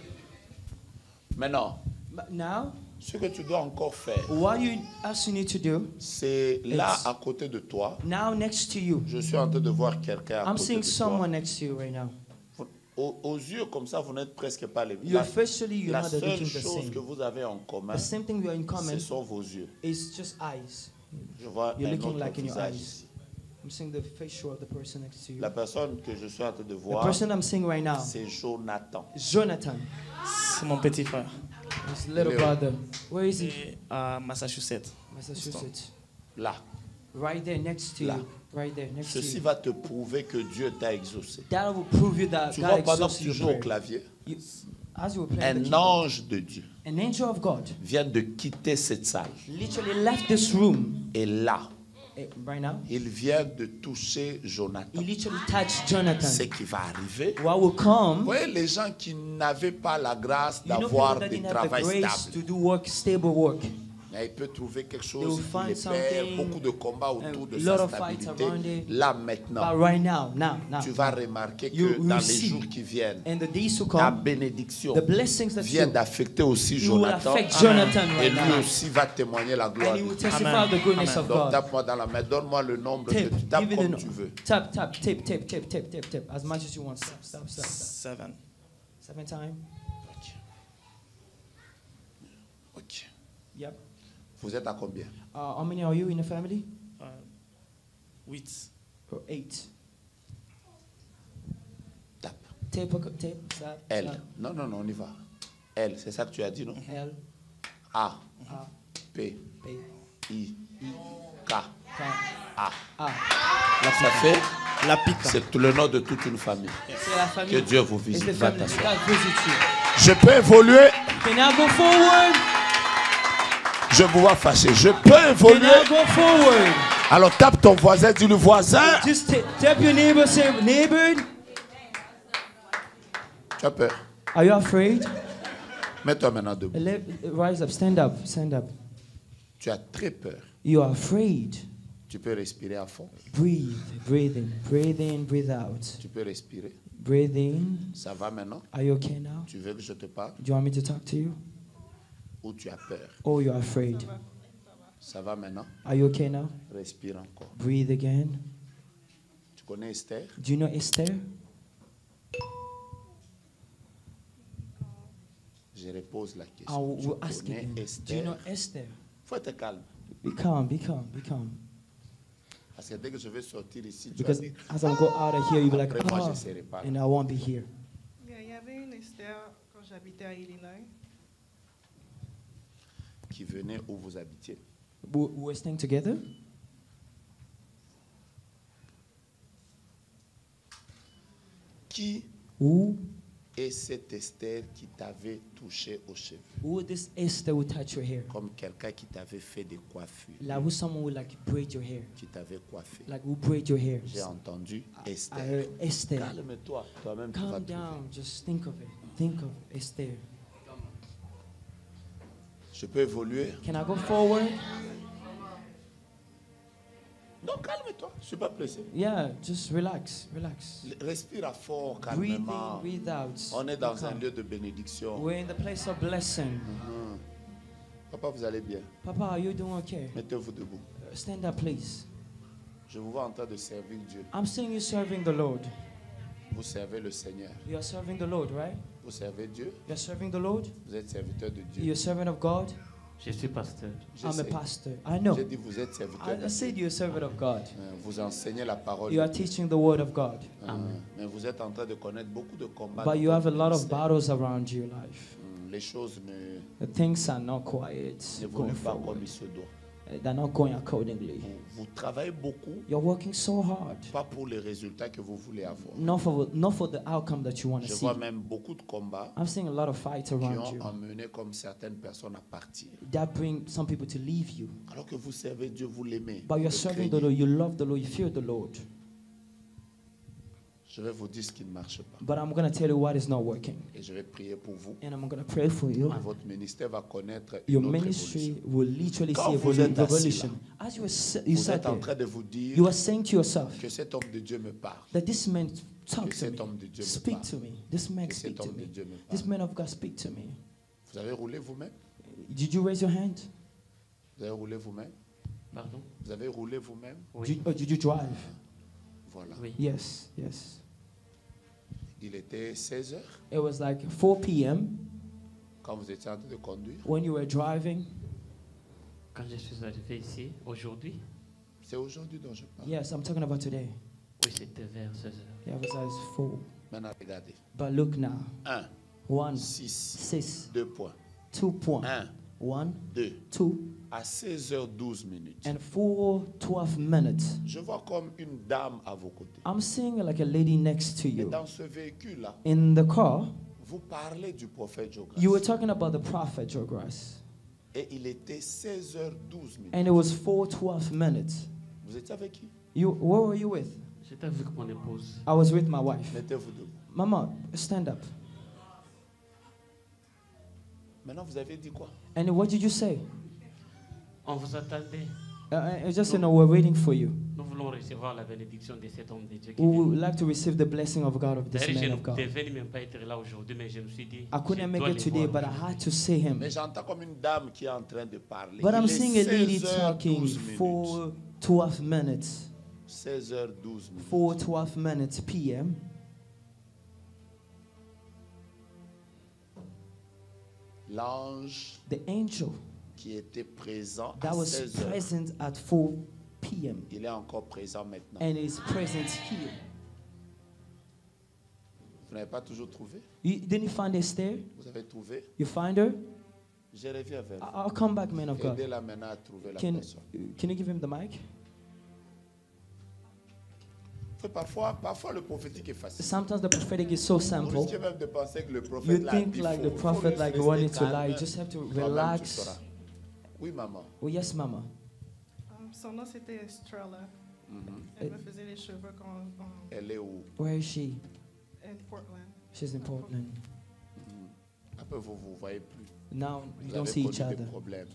A: Maintenant,
B: But now,
A: ce que tu dois encore faire,
B: what you need to do,
A: c'est là
B: It's-
A: à côté de toi.
B: now next to you.
A: Je suis en train de voir quelqu'un à
B: I'm
A: côté
B: seeing
A: de toi.
B: someone next to you right now.
A: Aux yeux comme ça, vous n'êtes presque pas les mêmes.
B: You're facially, you're
A: La
B: not
A: seule
B: looking the
A: chose
B: same.
A: que vous avez en commun,
B: The same thing we are in common
A: ce sont vos yeux.
B: is just eyes.
A: Je vois
B: You're
A: un
B: looking
A: autre
B: like in your
A: visage
B: eyes.
A: ici.
B: I'm seeing the facial of the person next to you.
A: La personne que je suis en train de
B: The
A: voir,
B: person I'm seeing right now,
A: c'est Jonathan.
B: Jonathan,
C: C'est mon petit frère.
B: his little
A: Leo.
B: brother. Where is he?
C: Et à Massachusetts.
B: Massachusetts.
A: Là.
B: Right there next to
A: Là.
B: you. Right there next to
A: Ceci
B: you.
A: va te prouver que Dieu t'a exaucé.
B: That will prove you that
A: Tu
B: God
A: vois, pendant que
B: exauces
A: tu
B: your
A: joues au
B: prayer.
A: clavier,
B: You- As you were playing the
A: un
B: keyboard,
A: ange de Dieu
B: an angel of God
A: vient de quitter cette salle.
B: literally left this room
A: Et là,
B: right now.
A: il vient de toucher Jonathan.
B: He literally touched Jonathan.
A: Ce qui va arriver.
B: What will
A: Vous
B: come?
A: voyez, les gens qui n'avaient pas la grâce
B: You know,
A: d'avoir
B: people that
A: des
B: didn't have the
A: travails
B: grace
A: stables.
B: to do work, stable work.
A: Mais il peut trouver quelque
B: They
A: chose
B: will
A: qui
B: find
A: les perd,
B: something,
A: beaucoup de combats autour de
B: a
A: sa
B: lot of fights around
A: stabilité.
B: it.
A: Là
B: But
A: maintenant,
B: right now,
A: tu vas remarquer
B: you
A: que dans les
B: see,
A: jours qui viennent,
B: and the days to
A: ta
B: come,
A: bénédiction
B: the blessings that
A: vient
B: you
A: d'affecter aussi
B: you will
A: Jonathan.
B: affect Jonathan
A: Et
B: right
A: lui
B: now.
A: aussi va témoigner la gloire
B: And
A: de
B: he will
A: Dieu.
B: testify
C: Amen.
B: of the goodness
C: Amen.
B: of
A: Donc
B: God.
A: tape-moi dans la main, donne-moi le nombre
B: Tape,
A: que tu tapes
B: give it
A: comme
B: a
A: tu veux.
B: tap, tap, as much as you want. Stop.
C: 7.
B: 7 times.
A: Ok.
B: Yep.
A: Vous êtes à combien?
B: How many are you in the family?
C: 8.
B: 8.
A: Tape.
B: Tape, stop.
A: L.
B: Stop.
A: Non, on y va. L, c'est ça que tu as dit, non?
B: L,
A: A,
B: A,
A: P,
B: P,
A: I, K,
B: K,
A: A.
B: A.
A: Ça fait,
C: La pique.
A: c'est le nom de toute une famille.
B: C'est la famille.
A: Que Dieu vous
B: It's
A: visite.
B: the
A: Va
B: family.
A: t'asseoir.
B: God visits you.
A: Je peux évoluer.
B: Can I go forward?
A: Je vous vois fâché. Je peux
B: Can
A: évoluer.
B: I go forward?
A: Alors tape ton voisin, dis le voisin.
B: Just tap your neighbor, say, neighbor,
A: Tu as peur.
B: are you afraid?
A: Mets-toi maintenant debout.
B: Rise up, stand up, stand up.
A: Tu as très peur.
B: You are afraid.
A: Tu peux respirer à fond.
B: Breathe, breathe in, breathe out.
A: Tu peux respirer.
B: Breathe in.
A: Ça va maintenant?
B: Are you okay now?
A: Tu veux que je te parle?
B: Do you want me to talk to you?
A: Ou tu as peur?
B: Oh, you're afraid.
A: Ça va maintenant?
B: Are you okay now?
A: Respire encore.
B: Breathe again.
A: Tu connais Esther?
B: Do you know Esther?
A: Je repose la
B: I
A: question.
B: will
A: Tu
B: ask
A: connais
B: again. Do you
A: Esther?
B: know Esther?
A: Faut être calme.
B: Be calm, be calm, be calm.
A: Parce que dès que je vais sortir ici, tu vas
B: Because
A: dire,
B: as I go out of here, you'll be like,
A: après moi, je
B: oh,
A: ne serai pas là.
B: and I won't be here.
D: Il y avait une Esther quand j'habitais à Illinois.
A: Qui venait où vous habitiez.
B: We're staying together.
A: Qui
B: Who
A: Et c'est Esther qui t'avait touché aux cheveux.
B: Who this Esther will touch your hair?
A: Comme quelqu'un qui t'avait fait des coiffures.
B: Like who someone would like braid your hair?
A: Qui t'avait coiffé.
B: Like who braid your hair?
A: J'ai entendu Esther.
B: I heard Esther.
A: Calme-toi, toi-même tu vas
B: Calm
A: trouver.
B: down. Just think of it. Think of Esther.
A: Je peux évoluer?
B: Can I go forward?
A: Non, calme-toi, je ne suis pas pressé.
B: Yeah, just relax, relax.
A: Respire à fort,
B: Breathe
A: calmement.
B: in, breathe out.
A: On est dans un
B: Calm.
A: lieu de bénédiction.
B: We're in the place of blessing.
A: Papa, vous allez bien?
B: Papa, are you doing okay?
A: Mettez-vous debout.
B: Stand up, please.
A: Je vous vois en train de servir Dieu.
B: I'm seeing you serving the Lord.
A: Vous servez le Seigneur.
B: You are serving the Lord, right?
A: Vous servez Dieu.
B: You are serving the Lord?
A: Vous êtes serviteur de Dieu.
B: You're a servant of God?
C: Je suis pasteur.
A: Je
B: I'm a
A: sais.
B: pastor. I know.
A: J'ai dit vous êtes serviteur de
B: I said
A: Dieu.
B: you're a servant of God.
A: Vous enseignez la parole.
B: You are teaching the word of God.
A: Mais vous êtes en train de connaître beaucoup de combats.
B: But
A: dans
B: you have a
A: votre
B: lot of
A: ministère.
B: battles around your life.
A: Les choses ne
B: The things are not quite going
A: n'évoluent pas
B: forward.
A: comme il se doit.
B: They're not going accordingly.
A: Vous travaillez beaucoup,
B: You're working so hard.
A: pas pour les résultats que vous voulez avoir.
B: Not for the outcome that you want to
A: Je
B: see.
A: vois même beaucoup de combats
B: I'm seeing a lot of fights
A: qui
B: around
A: ont
B: you
A: emmené comme certaines personnes à partir.
B: that bring some people to leave you.
A: Alors que vous servez Dieu, vous l'aimez.
B: But
A: vous
B: you're
A: le
B: serving the
A: craignez.
B: Lord, you love the Lord, you fear the Lord.
A: Je vais vous dire ce qui ne marche pas.
B: But I'm going to tell you what is not working.
A: Et je vais prier pour vous.
B: And I'm going to pray for you.
A: Et votre ministère va connaître
B: Your
A: une autre
B: ministry
A: évolution.
B: will literally
A: Quand
B: see a
A: vous êtes assis
B: revolution. As you
A: Vous
B: sat
A: êtes en
B: there,
A: train de vous dire
B: you are saying to yourself
A: que cet homme de Dieu me parle.
B: that this man talk
A: Que
B: to
A: cet homme de
B: me,
A: Dieu me
B: speak
A: parle.
B: to me. This man
A: Que
B: speak
A: cet
B: to
A: homme de
B: me.
A: Dieu me
B: This
A: parle.
B: man of God speak to me.
A: Vous avez roulé vous-même?
B: Did you raise your hand?
A: Vous avez roulé vous-même?
C: Pardon?
A: Vous avez roulé vous-même?
C: Oui.
B: Or did you drive?
A: Voilà.
C: Oui.
B: Yes, yes.
A: Il était 16 heures
B: It was like 4 p.m.
A: quand vous étiez en train de conduire.
B: when you were driving.
C: Quand je suis arrivé ici, aujourd'hui,
A: C'est aujourd'hui dont je parle.
B: Yes, I'm talking about today.
C: oui, c'était vers 16 heures.
B: Yeah, it was 4.
A: Maintenant, regardez.
B: But look now.
A: 1,
B: 1,
A: 6,
B: 6,
A: 2 points.
B: 2 point.
A: 1,
B: 1,
A: 2,
B: 2,
A: à 16h12 minutes.
B: and 4, 12 minutes.
A: Je vois comme une dame à vos côtés.
B: I'm seeing like a lady next to
A: Et
B: you.
A: dans ce véhicule-là,
B: In the car,
A: vous parlez du prophète Jonas.
B: you were talking about the prophet Jogras.
A: Et il était 16h12 minutes.
B: And it was 4, 12 minutes.
A: Vous étiez avec qui?
B: Where were you with?
C: J'étais avec mon épouse.
B: I was with my wife.
A: Mettez-vous debout.
B: Mama, stand up.
A: Maintenant, vous avez dit quoi?
B: And what did you say?
C: On vous attendait.
B: Just we're waiting for you.
C: Nous voulons recevoir la bénédiction de cet homme de Dieu qui
B: We
C: est venu.
B: would like to receive the blessing of God, of this
C: D'ailleurs, je
B: man of
C: ne
B: God.
C: devais même pas être là aujourd'hui, mais je me suis dit,
B: I couldn't
C: je
B: make
C: dois
B: it
C: le
B: today,
C: voir
B: but I
C: aujourd'hui.
B: had to see him.
A: Mais j'entends comme une dame qui est en train de parler.
B: But I'm
A: Il est
B: seeing a lady
A: 16h12
B: talking
A: minutes.
B: for 12 minutes.
A: 16h12 minutes.
B: 4, 12 minutes p.m.
A: L'ange
B: The angel
A: qui était présent à
B: that was
A: 16h,
B: present at 4 p.m.
A: il est encore présent maintenant.
B: and is present here.
A: Vous n'avez pas toujours trouvé?
B: Didn't you find Esther?
A: Vous avez trouvé?
B: You find her?
A: Je reviens vers vous.
B: I'll come back, man of God.
A: Aidez-la maintenant à trouver la
B: Can
A: personne.
B: you give him the mic?
A: Parfois, le prophétique est facile.
B: Sometimes the prophetic is so
A: Vous
B: simple.
A: risquez même de penser que le
B: You
A: prophète l'a
B: think
A: dit
B: like
A: faux.
B: the
A: Il faut
B: prophet
A: juste
B: like
A: rester
B: wanted to lie.
A: calme.
B: You just have to
A: Toi-même, tu
B: relax.
A: sauras. Oui, maman.
B: Oh yes, Mama.
D: Son nom c'était Estrella. Elle me faisait les cheveux quand
A: Elle est où?
B: Where is she?
D: in Portland.
B: She's in Portland.
A: Après, vous ne voyez plus.
B: Now you
A: Vous
B: don't
A: avez
B: see
A: connu
B: each
A: des
B: other.
A: problèmes.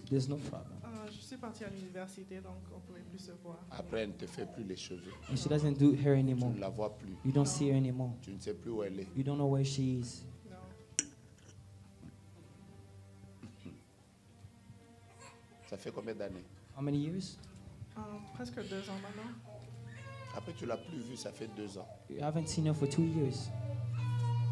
B: There's no problem.
D: Je suis partie à l'université, donc on ne pouvait plus se voir.
A: Après, elle ne te fait plus les cheveux.
B: And she doesn't do hair
A: Tu
B: anymore.
A: ne la vois plus.
B: You don't see her anymore.
A: Tu ne sais plus où elle est.
B: You don't know where she is.
D: Non.
A: Ça fait combien d'années?
B: How many years?
D: Presque 2 ans maintenant.
A: Après, tu ne l'as plus vue, ça fait 2 ans.
B: You haven't seen her for 2 years.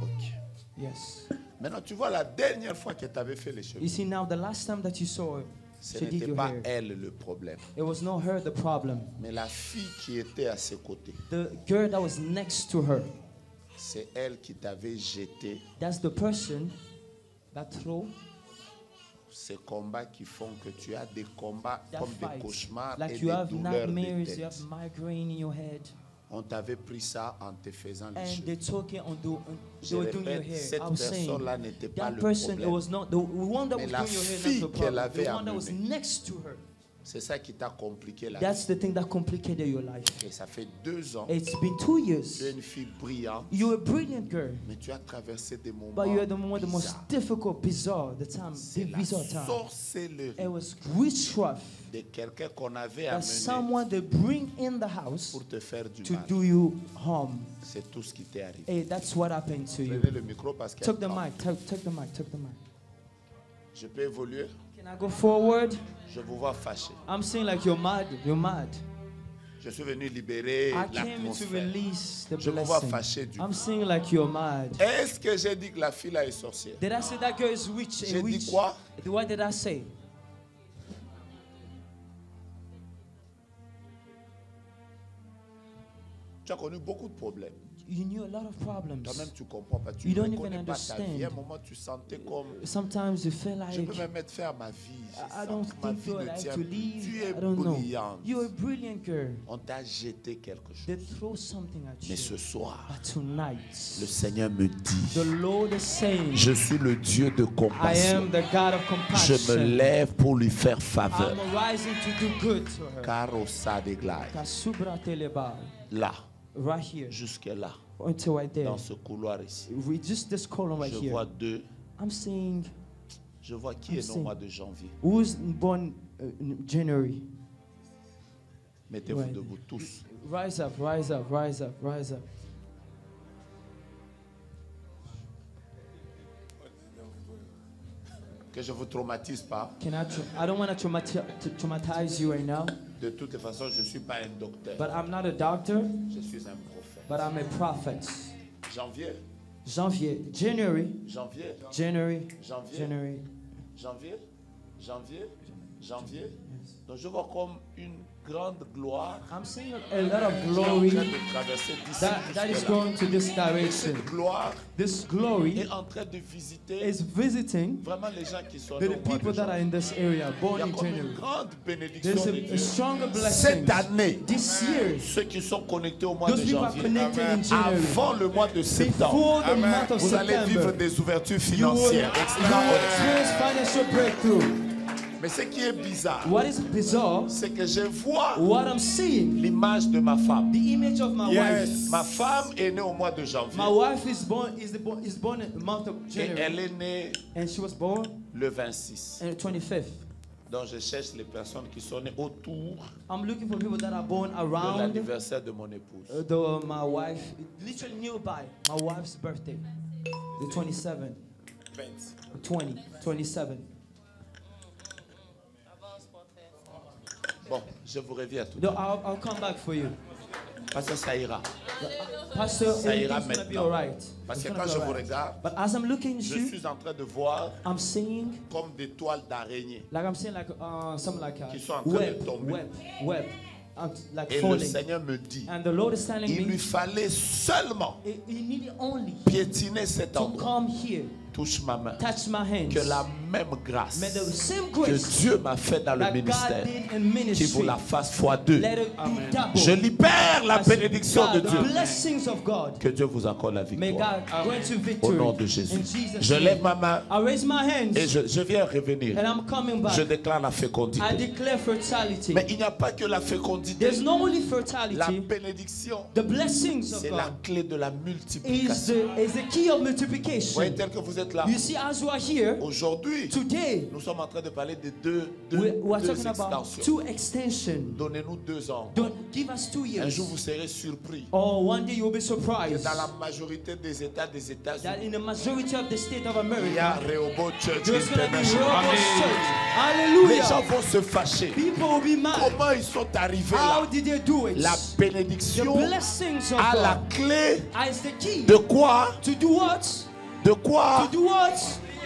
A: Ok.
B: Yes.
A: Maintenant, tu vois la dernière fois qu'elle t'avait fait les cheveux.
B: You see now, the last time that you saw her,
A: Ce
B: she did
A: n'était
B: your
A: pas
B: hair.
A: elle le problème,
B: It was not her the problem.
A: mais la fille qui était à ses côtés.
B: The girl that was next to her,
A: C'est elle qui t'avait jeté
B: that's the person that threw
A: ces combats qui font que tu as des combats
B: that
A: comme des
B: fight.
A: cauchemars
B: Like
A: et
B: you
A: des
B: have
A: douleurs de
B: nightmares, you
A: tête.
B: have migraine in your head.
A: On t'avait pris ça en te faisant les
B: and
A: cheveux.
B: they took it on
A: Je
B: they were doing your
A: répète,
B: hair.
A: cette
B: I was saying
A: personne-là n'était pas
B: that
A: le
B: person, it
A: problème.
B: was not the one that
A: Mais
B: was
A: la
B: doing your hair,
A: fille
B: not the
A: qu'elle
B: problem.
A: avait
B: The one that was
A: amenée.
B: next to her.
A: C'est ça qui t'a compliqué la
B: That's
A: vie.
B: the thing that complicated your life.
A: Et ça fait 2 ans.
B: It's been 2
A: Tu es
B: years.
A: une fille brillante,
B: You're a brilliant girl,
A: mais tu as traversé des moments
B: but you had the most
A: bizarres.
B: difficult, bizarre, the time,
A: C'est
B: the
A: la
B: bizarre time.
A: sorcellerie
B: It was witchcraft
A: de quelqu'un qu'on avait
B: that
A: amené
B: someone they bring in the house
A: pour te faire du
B: to
A: mal.
B: do you harm.
A: C'est tout ce qui t'est arrivé.
B: Hey, that's what happened to you.
A: Prenez le micro parce que
B: Took the mic, took the mic, took the mic.
A: je peux évoluer.
B: Can I go forward?
A: Je vous vois fâché.
B: I'm saying like you're mad. You're mad.
A: Je suis venu libérer
B: I came to
A: l'atmosphère.
B: release the
A: Je vous vois
B: blessing.
A: fâché du
B: I'm
A: coup.
B: saying like you're mad.
A: Est-ce que j'ai dit que la fille là est sorcière?
B: Did I say that girl is witch?
A: J'ai
B: A
A: dit
B: witch?
A: quoi?
B: What did I say?
A: Tu as connu beaucoup de problèmes.
B: You knew a lot of problems.
A: Toi-même, tu comprends pas. Tu
B: You
A: ne
B: don't even
A: connais pas ta vie.
B: understand.
A: À un moment, tu sentais comme...
B: Sometimes you feel
A: Je
B: like
A: peux même mettre fin à ma vie. Je
B: I
A: sens
B: don't
A: que ma
B: think
A: vie
B: you're
A: ne
B: like
A: tient
B: to
A: plus.
B: leave.
A: Tu es
B: I don't know.
A: brillante.
B: You're a brilliant girl.
A: On t'a jeté quelque chose.
B: They throw something at
A: Mais
B: you.
A: ce soir,
B: But tonight,
A: le Seigneur me dit,
B: the Lord is saying,
A: je suis le Dieu de
B: I
A: compassion.
B: am the God of
A: Je
B: compassion.
A: me lève pour lui faire faveur.
B: I'm rising to do good to her.
A: Carossa de glace.
B: Kasubra teleba.
A: Là,
B: Right here,
A: jusque là,
B: until right there.
A: dans ce couloir ici,
B: We just this column right
A: je
B: here.
A: vois 2.
B: I'm saying,
A: Je vois qui est né au mois de janvier.
B: who's born in January?
A: Mettez-vous
B: Ouais.
A: debout tous.
B: Rise up, rise up, rise up, rise up.
A: Que je vous traumatise pas.
B: I don't want to traumatize you right now,
A: De toute façon, je ne suis pas un docteur.
B: but I'm not a doctor,
A: Je suis un prophète.
B: but I'm a prophet.
A: Janvier,
B: Janvier, January,
A: janvier,
B: January,
A: janvier,
B: January.
A: janvier, janvier, janvier. Donc je vois comme une grande gloire
B: I'm seeing a lot of
A: qui est en
B: glory
A: train de traverser d'ici
B: that is
A: jusque-là.
B: going to this
A: Et
B: direction.
A: cette gloire
B: This glory
A: est en train de visiter
B: is visiting
A: vraiment les gens qui sont
B: the
A: nés au mois de
B: people that are
A: janvier.
B: in this area,
A: Il
B: born
A: y a
B: in
A: comme une
B: January.
A: grande bénédiction
B: There's
A: de
B: a
A: Dieu.
B: stronger blessing.
A: Cette année,
B: This year,
A: ceux qui sont connectés au mois
B: those
A: de
B: people are
A: janvier,
B: connected in January.
A: avant le mois de septembre,
B: Before the month of
A: vous allez vivre
B: September,
A: des ouvertures
B: you will
A: financières extraordinaires.
B: experience financial breakthrough.
A: Mais ce qui est bizarre,
B: What is bizarre,
A: c'est que je vois
B: what I'm seeing,
A: l'image de ma femme.
B: the image of my wife.
A: Ma femme est née au mois de janvier.
B: My wife is born in the month of
A: Et elle
B: January,
A: est née
B: and she was born
A: le 26.
B: on the 25th.
A: Donc je cherche les personnes qui sont nées autour
B: I'm looking for people that are born
A: de
B: around
A: l'anniversaire de mon épouse.
B: my wife, literally nearby my wife's birthday, the 27th, 27.
A: Bon, je vous reviens tout.
B: No, I'll come back for you.
A: Parce que ça ira.
B: Pastor,
A: Ça ira
B: everything's gonna be
A: maintenant.
B: alright.
A: Parce
B: It's
A: que
B: gonna
A: quand
B: be
A: je vous
B: alright.
A: regarde,
B: But as I'm looking at
A: je
B: you,
A: suis en train de voir
B: I'm seeing,
A: comme des toiles d'araignée.
B: like I'm seeing like something like a
A: Qui sont en train de
B: web,
A: tomber.
B: web, like
A: Et le
B: falling.
A: Seigneur me dit,
B: And the Lord is telling
A: il lui
B: me,
A: fallait seulement
B: he needed only
A: piétiner cet
B: to
A: endroit.
B: come here,
A: Touche ma main.
B: touch my hands.
A: Que la même grâce
B: May the same
A: que
B: grace
A: Dieu m'a fait dans le
B: that God
A: ministère,
B: did in
A: qu'il vous
B: ministry,
A: la fasse fois 2.
B: let it be double.
A: Je libère la
B: As
A: bénédiction de
B: God,
A: Dieu.
B: the blessings of God.
A: Que Dieu vous accorde la
B: May
A: victoire.
B: God grant you
A: Au
B: victory.
A: nom de Jésus.
B: In Jesus'
A: Je
B: name.
A: lève ma main
B: I raise my hands
A: et je viens revenir.
B: and I'm coming back.
A: Je déclare la
B: I
A: fécondité.
B: declare fertility.
A: Mais il n'y a pas que la fécondité.
B: There's not only
A: La
B: fertility,
A: bénédiction,
B: the blessings of
A: c'est la
B: God
A: clé de la
B: is
A: multiplication.
B: the key of
A: Vous voyez
B: multiplication.
A: tel que vous êtes là.
B: You see, as we are here
A: Aujourd'hui,
B: today,
A: nous sommes en train de parler de deux
B: we're talking about
A: extensions.
B: 2 extensions.
A: Donnez-nous 2 ans.
B: Don't give us 2
A: Un
B: years.
A: jour, vous serez surpris
B: Or one day you'll be
A: que
B: surprised
A: dans la majorité des États des
B: that
A: États-Unis,
B: in the majority of the state of
A: il y a
B: America,
A: Rehoboth Church
B: there's going to be
A: International.
B: Rehoboth Church.
A: Les gens
B: Hallelujah.
A: vont se fâcher.
B: People will be mad.
A: Comment ils sont arrivés
B: How
A: là?
B: did they do it?
A: La
B: The
A: bénédiction
B: blessings of
A: a la
B: God
A: clé
B: is the key.
A: de quoi?
B: To do what?
A: De quoi?
B: To do what?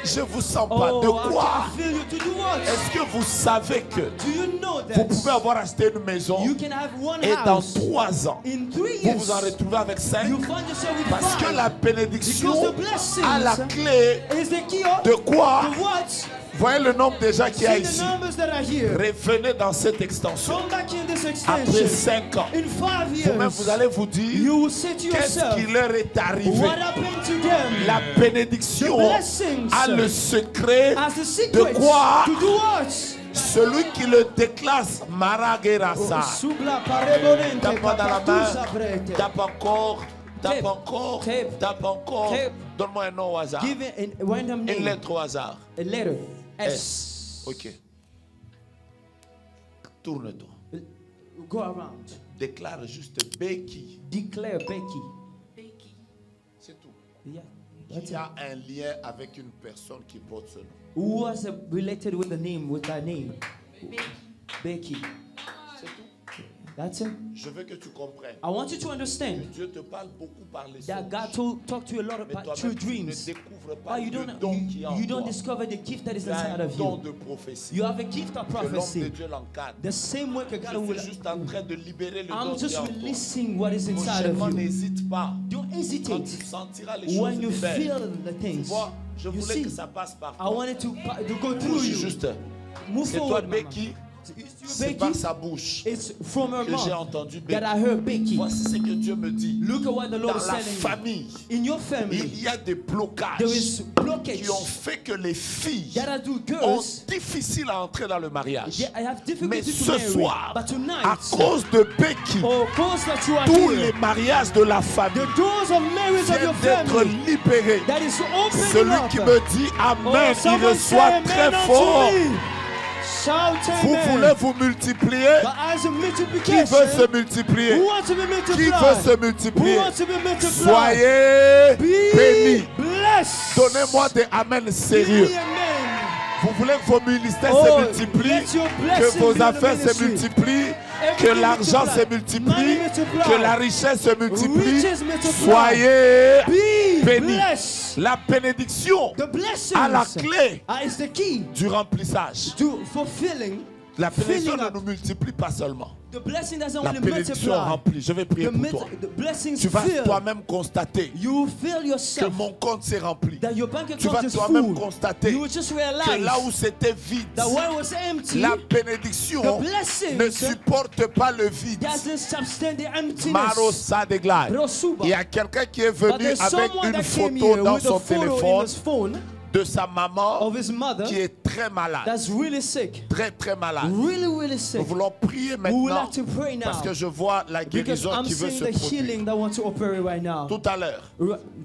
A: Je vous sens pas. De
B: Oh,
A: quoi?
B: I feel you. To do what?
A: Est-ce que vous savez que
B: Do you know
A: vous
B: that
A: pouvez avoir acheté une maison
B: you can have one
A: et dans
B: house
A: 3 ans,
B: in 3
A: vous
B: years?
A: vous en retrouvez avec 5?
B: You find yourself with
A: Parce que
B: 5.
A: la bénédiction
B: Because the blessings
A: a la clé
B: is the key of
A: de quoi?
B: the what?
A: Voyez le nombre de gens qui y a
B: See the
A: ici.
B: numbers that are here.
A: Revenez dans cette extension.
B: Come back in this
A: Après
B: extension.
A: 5 ans,
B: In 5
A: vous-même
B: years,
A: vous allez vous dire,
B: you will say to
A: qu'est-ce
B: yourself,
A: qui leur est arrivé?
B: what happened to them?
A: La bénédiction
B: The blessings
A: a le secret
B: as the
A: de
B: secret
A: quoi
B: to do what?
A: celui qui le déclasse, Maragerasa.
B: Subla parebonente,
A: Tape dans la
B: capatusa
A: main,
B: brete.
A: tape encore, tape
B: Tape.
A: encore,
B: Tape.
A: tape encore.
B: Tape.
A: Donne-moi un nom au hasard.
B: Give it a random
A: Une
B: name.
A: lettre au hasard.
B: A letter. S.
A: S. Ok. Tourne-toi.
B: Go around.
A: Déclare juste Becky.
B: Declare Becky.
A: C'est tout.
B: Yeah.
A: Il y a un lien avec une personne qui porte ce nom.
B: Who was related with the name, with that name? Becky.
A: C'est tout.
B: That's it.
A: Je veux que tu comprennes.
B: I want you to understand
A: Dieu te parle beaucoup par les
B: that
A: songes.
B: God told talk to you a lot
A: Mais
B: about through
A: toi-même, tu ne
B: dreams.
A: découvres
B: But
A: pas
B: you
A: le
B: don't
A: don qui est en
B: you don't
A: toi.
B: discover the gift that is
A: Tu as
B: inside
A: un
B: of
A: don
B: you.
A: de prophétie.
B: You have a gift of
A: Que l'homme de
B: prophecy.
A: Dieu l'encadre.
B: The same way that God
A: Je
B: will.
A: suis juste en train de libérer le don
B: I'm
A: qui
B: just
A: est en toi.
B: releasing what is inside
A: Prochainement,
B: of you.
A: n'hésite pas.
B: Don't
A: Quand
B: hesitate
A: tu sentiras les choses
B: when you
A: nouvelles.
B: feel the
A: Tu
B: things.
A: vois, je
B: You
A: voulais
B: see,
A: que ça passe par
B: I
A: toi.
B: wanted to go through
A: Bouge
B: you.
A: juste.
B: Move
A: C'est toi,
B: forward, Mama.
A: Becky.
B: It's
A: C'est par
B: Becky.
A: sa bouche
B: It's from her
A: que j'ai
B: mouth
A: entendu
B: that I
A: Becky.
B: heard Becky.
A: Voici ce que Dieu me dit.
B: Look at what the Lord
A: Dans
B: is
A: la
B: telling
A: famille,
B: you. In your
A: il
B: family,
A: y a des blocages
B: there is blockage
A: qui ont fait que les filles
B: that are do
A: ont
B: girls.
A: difficile à entrer dans le mariage.
B: Yeah, I have
A: Mais
B: difficulty to
A: ce
B: marry,
A: soir,
B: but
A: à
B: tonight,
A: cause de Becky,
B: cause that you are
A: tous
B: here,
A: les mariages de la famille
B: the doors of marriage of your
A: viennent d'être
B: family
A: libérés.
B: that is opening
A: Celui
B: up.
A: qui me dit Amen, il
B: someone say
A: reçoit
B: amen
A: très
B: unto
A: fort.
B: me. Shout
A: Vous
B: amen.
A: voulez vous multiplier?
B: But as a
A: Qui
B: multiplication,
A: veut se multiplier?
B: who wants to be
A: Qui
B: multiplied?
A: veut se
B: Who
A: multiplier?
B: wants to be multiplied?
A: Soyez
B: Be
A: bénis.
B: blessed.
A: Donnez-moi des Amen
B: Give
A: sérieux.
B: me amen.
A: Vous voulez que vos ministères
B: Oh,
A: se multiplient,
B: let your
A: que
B: blessing
A: vos
B: be in the
A: affaires se
B: ministry.
A: multiplient, que
B: Everything
A: l'argent
B: multiply.
A: se multiplie,
B: Money multiply.
A: que la richesse se multiplie.
B: Riches multiply.
A: Soyez
B: Be
A: bénis.
B: blessed.
A: La bénédiction
B: The blessings
A: à la clé
B: is the key
A: du remplissage.
B: to fulfilling.
A: La bénédiction
B: filling
A: ne
B: up.
A: nous multiplie pas seulement.
B: The blessing doesn't
A: La
B: only
A: bénédiction
B: multiply.
A: remplie. Je vais prier pour toi.
B: The blessings
A: Tu vas
B: fill.
A: toi-même constater
B: You will feel
A: que
B: yourself
A: mon compte s'est rempli.
B: that your bank
A: Tu vas
B: account is
A: toi-même
B: full.
A: constater
B: You will just
A: que
B: realize
A: là où c'était vide,
B: that where it was empty,
A: la bénédiction
B: the blessings
A: ne supporte pas le vide.
B: doesn't sustain the emptiness.
A: Maro Sadegla.
B: Rosuba.
A: Il y a quelqu'un qui est
B: But
A: venu
B: there's
A: avec
B: someone
A: une
B: that came
A: photo
B: here
A: dans
B: with a
A: son
B: photo in
A: téléphone
B: his phone
A: de sa maman
B: of his mother
A: qui est très malade.
B: that's really sick.
A: Très très malade.
B: Really sick.
A: Nous voulons prier
B: We would
A: maintenant
B: like to pray now.
A: parce que je vois la
B: Because
A: guérison
B: I'm
A: qui veut
B: seeing
A: se
B: the
A: produire.
B: healing that wants to operate right now.
A: Tout à l'heure,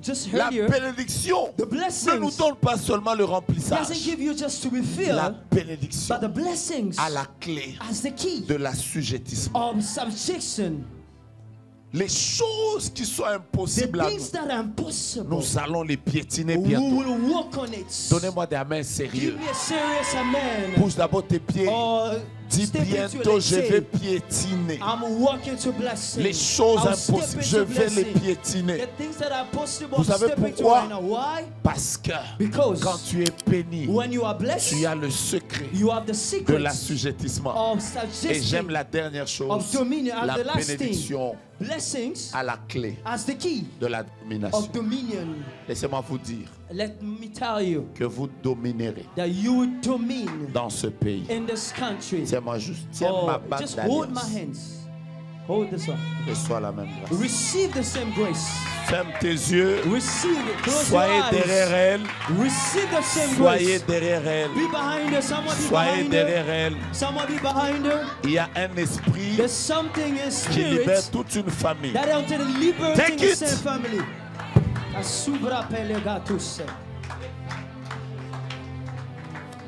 B: Just
A: la
B: earlier,
A: bénédiction
B: the
A: ne nous
B: blessings
A: donne pas seulement le
B: doesn't
A: remplissage.
B: give you just to be
A: La
B: filled,
A: bénédiction
B: but the blessings
A: à la clé
B: as the key
A: de l'assujettissement.
B: of subjection.
A: Les choses qui sont
B: The
A: impossibles à
B: things that are impossible,
A: nous allons les piétiner
B: we
A: bientôt.
B: will work on it.
A: Donnez-moi des amens
B: Give
A: sérieux.
B: me a serious amen.
A: Pousse d'abord tes pieds.
B: Or
A: Dis
B: step into it
A: bientôt,
B: and
A: je
B: say,
A: vais piétiner.
B: I'm walking to blessing.
A: Les choses
B: I'll step
A: impossibles,
B: into
A: je vais les
B: blessing.
A: piétiner.
B: The things that are possible,
A: Vous
B: I'm
A: savez
B: stepping to
A: pourquoi?
B: right now. Why?
A: Parce que
B: Because
A: quand tu es béni,
B: when you are blessed,
A: tu as le secret
B: you have the
A: de
B: secret
A: l'assujettissement.
B: of
A: Et j'aime
B: subjection,
A: la dernière chose,
B: of dominion, and
A: la
B: the last
A: bénédiction
B: thing, blessings
A: à la clé
B: as the key
A: de la domination.
B: of dominion.
A: Laissez-moi vous dire
B: Let me tell you
A: que vous dominerez
B: that you will domine
A: dans ce pays.
B: in this country.
A: Tiens-moi juste, tiens ma bague
B: Just hold my
A: d'alliance.
B: hands. Hold this one.
A: Reçois la même grâce.
B: Receive the same grace.
A: Ferme tes yeux.
B: Receive it. Close
A: Soyez
B: your eyes.
A: derrière elle.
B: Receive the same
A: Soyez
B: grace.
A: derrière elle.
B: Be behind her. Someone be
A: Soyez
B: behind her.
A: derrière elle.
B: Someone be behind her.
A: Il y a un esprit
B: There's something in
A: qui libère
B: spirit
A: toute une famille.
B: that until the liberating
A: Take
B: the
A: it.
B: same family. Asubra pelegatus.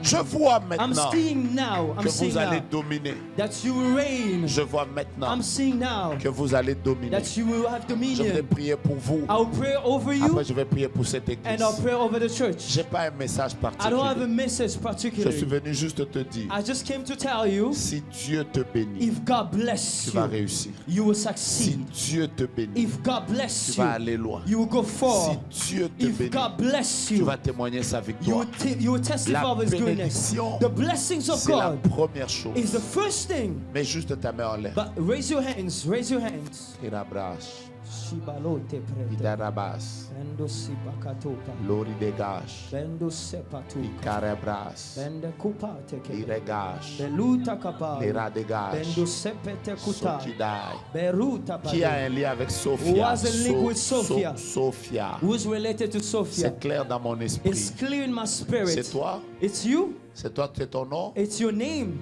A: Je vois
B: I'm
A: maintenant
B: seeing now. I'm
A: que
B: seeing
A: vous allez
B: now
A: dominer.
B: that you will reign.
A: Je vois maintenant
B: I'm seeing now
A: que vous allez dominer.
B: that you will have
A: Je vais
B: dominion.
A: prier pour vous.
B: I'll pray over you
A: Après, je vais prier pour cette
B: and
A: église.
B: I'll pray over the church.
A: J'ai pas un message
B: I don't have a
A: particulier.
B: message
A: Je suis
B: particularly.
A: venu juste te dire,
B: I just came to tell you,
A: si Dieu te bénit,
B: if God bless
A: tu vas
B: you,
A: réussir.
B: you will
A: Si
B: succeed.
A: Dieu te bénit,
B: If God
A: tu
B: bless you,
A: vas aller loin.
B: you will go far.
A: Si Dieu te
B: If
A: bénit,
B: God bless
A: tu
B: you,
A: vas témoigner sa
B: you
A: victoire.
B: will testify
A: La
B: of His goodness.
A: bénédiction,
B: The blessings of
A: c'est la
B: God
A: première chose.
B: is the first thing.
A: Mets juste ta main en l'air.
B: But raise your hands, raise your hands.
A: Irabrash,
B: Shibalote prete.
A: Idarabas,
B: Bendo sipakatopa.
A: Lori dégage,
B: Bendo sepatuka.
A: Ikarabras,
B: Bende kupate ke.
A: Irégage,
B: Beluta kapa.
A: Lira dégage,
B: Bendo sepete kuta.
A: Sokidai.
B: Beruta pa.
A: Qui a un lien avec
B: Who
A: Sophia?
B: has a link with Sophia?
A: Sophia.
B: Who's related to Sophia?
A: C'est clair dans mon
B: It's
A: esprit.
B: clear in my spirit.
A: C'est toi?
B: It's you.
A: C'est toi, c'est ton nom?
B: It's your name.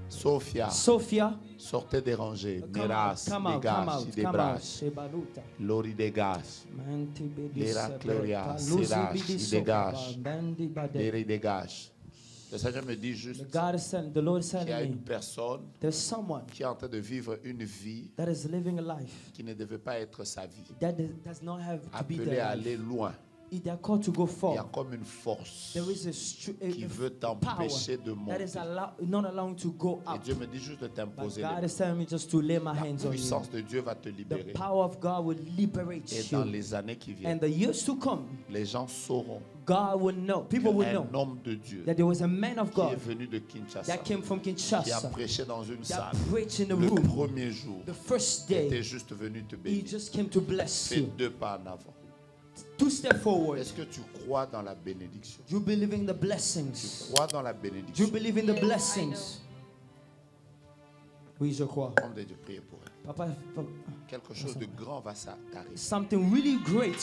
A: Sophia.
B: Sophia.
A: Sortez dérangé.
B: Come
A: Miras,
B: out, come out,
A: dégage,
B: come out.
A: Idébras.
B: Shebaluta.
A: Lori dégage.
B: Manti bedi
A: Lira
B: sepe,
A: Cloria,
B: paluzi
A: Sirach,
B: bidi
A: il
B: sopa,
A: dégage.
B: bandi bade.
A: Liri dégage. Le Seigneur me dit juste
B: The Lord said
A: qu'il y a
B: to
A: une
B: me,
A: personne
B: there's someone
A: qui est en train de vivre une vie
B: that is living a life
A: qui ne devait pas être sa vie.
B: that does not have to be
A: Appelé à
B: there.
A: aller loin.
B: They are called to go
A: Il y a
B: far.
A: comme une force
B: There is
A: qui veut
B: power
A: t'empêcher de
B: that is
A: monter.
B: not allowing to go
A: Et
B: up.
A: Dieu me dit juste de
B: But
A: t'imposer.
B: God
A: les
B: is telling me just to lay my
A: mains.
B: hands
A: La
B: on you.
A: puissance de Dieu va te
B: The
A: libérer.
B: power of God will liberate
A: Et dans
B: you.
A: les années qui
B: And
A: viennent,
B: the years to come,
A: les gens sauront
B: God will know, people will know
A: qu'un homme de Dieu
B: that there was a man of
A: qui est
B: God
A: venu de Kinshasa,
B: that came from
A: qui a
B: Kinshasa,
A: prêché dans une
B: that
A: salle,
B: preached in a
A: le
B: room
A: premier jour,
B: the first
A: était
B: day.
A: juste venu te
B: He
A: bénir.
B: just came to bless
A: Fais
B: you.
A: 2 pas en avant.
B: 2 steps forward.
A: Est-ce que tu crois dans la bénédiction?
B: You believe in the
A: Tu
B: blessings.
A: crois dans la
B: You
A: bénédiction?
B: believe in the blessings. Oui, je crois.
A: Homme de Dieu, priez pour elle.
B: Papa,
A: Quelque chose de grand va t'arriver.
B: something really great.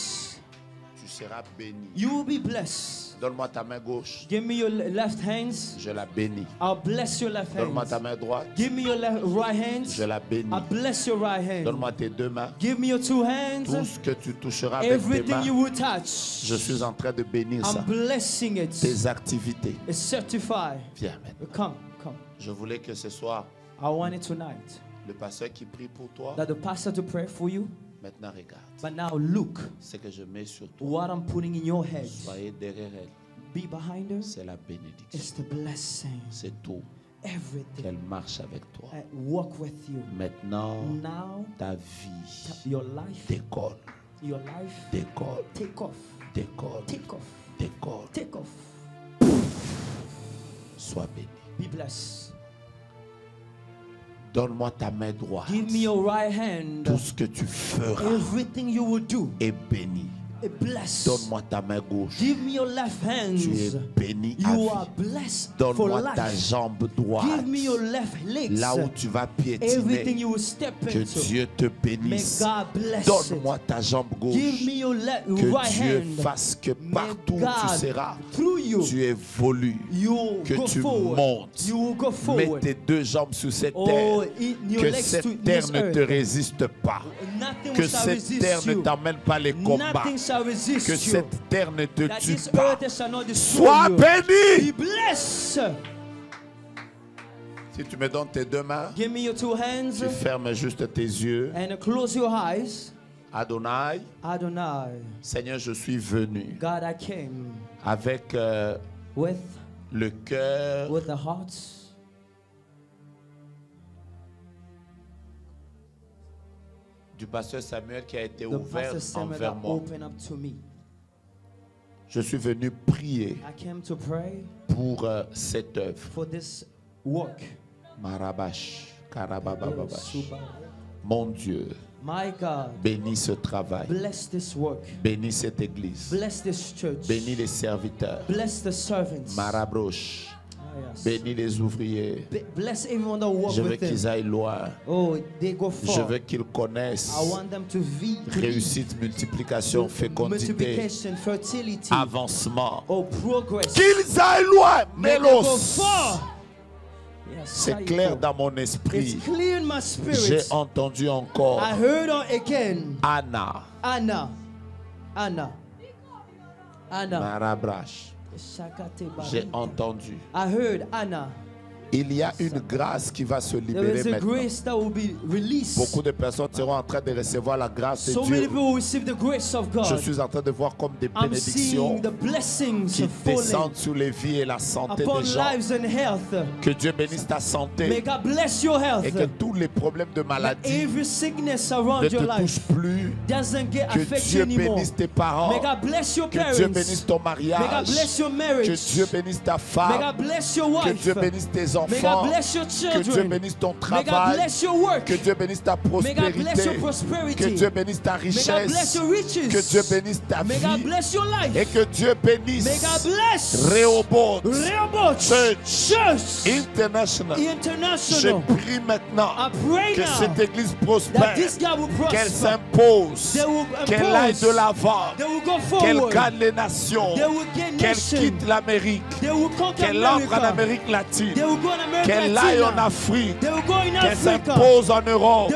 A: Tu seras béni.
B: You will be blessed.
A: Donne-moi ta main gauche.
B: Give me your left hands.
A: Je la bénis.
B: I'll bless your left
A: Donne-moi ta
B: hands.
A: main droite.
B: Give me your right hands.
A: Je la bénis.
B: I'll bless your right hand.
A: Donne-moi tes 2 mains.
B: Give me your 2
A: Tout
B: hands.
A: ce que tu toucheras avec tes
B: Everything
A: mains,
B: you will touch,
A: je suis en train de bénir ça.
B: I'm blessing it.
A: Tes activités.
B: It's certified.
A: Viens maintenant.
B: Come.
A: Je voulais que ce soit
B: I want it tonight.
A: le pasteur qui prie pour toi.
B: That the pastor to pray for you.
A: Maintenant, regarde.
B: But now look
A: Ce que je mets sur toi.
B: what I'm putting in your head.
A: Soyez derrière elle.
B: Be behind her.
A: C'est la bénédiction.
B: It's the blessing.
A: C'est tout.
B: Everything.
A: Qu'elle marche avec toi.
B: I walk with you.
A: Maintenant,
B: Now,
A: ta vie
B: your life,
A: décolle.
B: your life,
A: Décolle.
B: take off,
A: Décolle.
B: take off,
A: Décolle.
B: take off.
A: Sois béni.
B: Be blessed.
A: Donne-moi ta main droite.
B: Give me your right hand.
A: Tout ce que tu feras
B: Everything you will do,
A: est béni.
B: blessed.
A: Donne-moi ta main gauche.
B: Give me your left
A: Tu es
B: hands.
A: béni à
B: You are
A: vie.
B: blessed for
A: Donne-moi ta
B: life.
A: jambe droite.
B: Give me your left legs.
A: Là où tu vas piétiner,
B: Everything you will step
A: que
B: into.
A: Dieu te
B: May
A: bénisse.
B: God bless
A: Donne-moi
B: it.
A: ta jambe
B: Give
A: gauche.
B: me your
A: Que
B: right
A: Dieu
B: hand.
A: fasse que
B: May
A: partout où tu
B: God,
A: seras,
B: through you,
A: tu évolues.
B: you
A: Que
B: go
A: tu
B: forward.
A: montes.
B: You will go
A: Mets
B: forward.
A: tes 2 jambes sur cette
B: Oh,
A: terre.
B: in your
A: Que
B: legs to
A: cette terre
B: this
A: ne te
B: earth.
A: résiste pas.
B: Nothing
A: Que
B: shall
A: cette
B: resist
A: terre ne
B: you.
A: t'emmène pas les combats.
B: Nothing shall resist
A: Que
B: you.
A: cette terre ne te
B: That
A: tue
B: this
A: pas.
B: earth shall not destroy
A: Sois
B: you.
A: béni.
B: Be blessed.
A: Si tu me donnes tes 2 mains,
B: Give me your 2 hands
A: tu fermes juste tes yeux.
B: and close your eyes.
A: Adonai,
B: Adonai,
A: Seigneur, je suis venu
B: God, I came
A: avec
B: with
A: le cœur
B: the hearts
A: du pasteur Samuel qui a été
B: the
A: ouvert
B: pastor Samuel
A: envers
B: that
A: moi.
B: opened up to me.
A: Je suis venu prier
B: I came to pray
A: pour cette œuvre.
B: for this work.
A: Marabash, Karabababash. Mon Dieu,
B: My God,
A: bénis ce travail.
B: bless this work.
A: Bénis cette église.
B: Bless this church.
A: Bénis les serviteurs.
B: Bless the servants.
A: Marabroche.
B: Ah, yes.
A: Bénis les ouvriers.
B: Bless everyone that work
A: Je veux
B: with them.
A: qu'ils aillent loin.
B: Oh, they go
A: Je
B: far.
A: veux qu'ils connaissent
B: I want them to
A: réussite, multiplication, fécondité,
B: multiplication, fertility,
A: avancement.
B: oh, progress.
A: Qu'ils aillent loin.
B: May they go
A: Mélos.
B: far. Yes,
A: C'est clair dans mon esprit.
B: It's clear in my
A: J'ai
B: spirit.
A: entendu encore
B: I heard again.
A: Anna.
B: Anna.
A: Marabrash. J'ai entendu
B: I heard Anna.
A: Il y a une grâce qui va se libérer maintenant. Beaucoup de personnes seront en train de recevoir la grâce de Dieu. Je suis en train de voir comme des bénédictions qui descendent sur les vies et la santé des gens. Que Dieu bénisse ta santé et que tous les problèmes de maladie ne te touchent plus. Que Dieu bénisse tes parents. Que Dieu bénisse ton mariage. Que Dieu bénisse ta femme. Que Dieu bénisse tes enfants. Que Dieu bénisse ton travail. Que Dieu bénisse ta prospérité. Que Dieu bénisse ta richesse. Que Dieu bénisse ta vie. Et que Dieu bénisse Rehoboth Church International. Je prie maintenant que cette église prospère, qu'elle s'impose, qu'elle aille de l'avant, qu'elle gagne les nations, qu'elle quitte l'Amérique, qu'elle entre en Amérique latine, qu'elle aille en Afrique, qu'elle s'impose en Europe,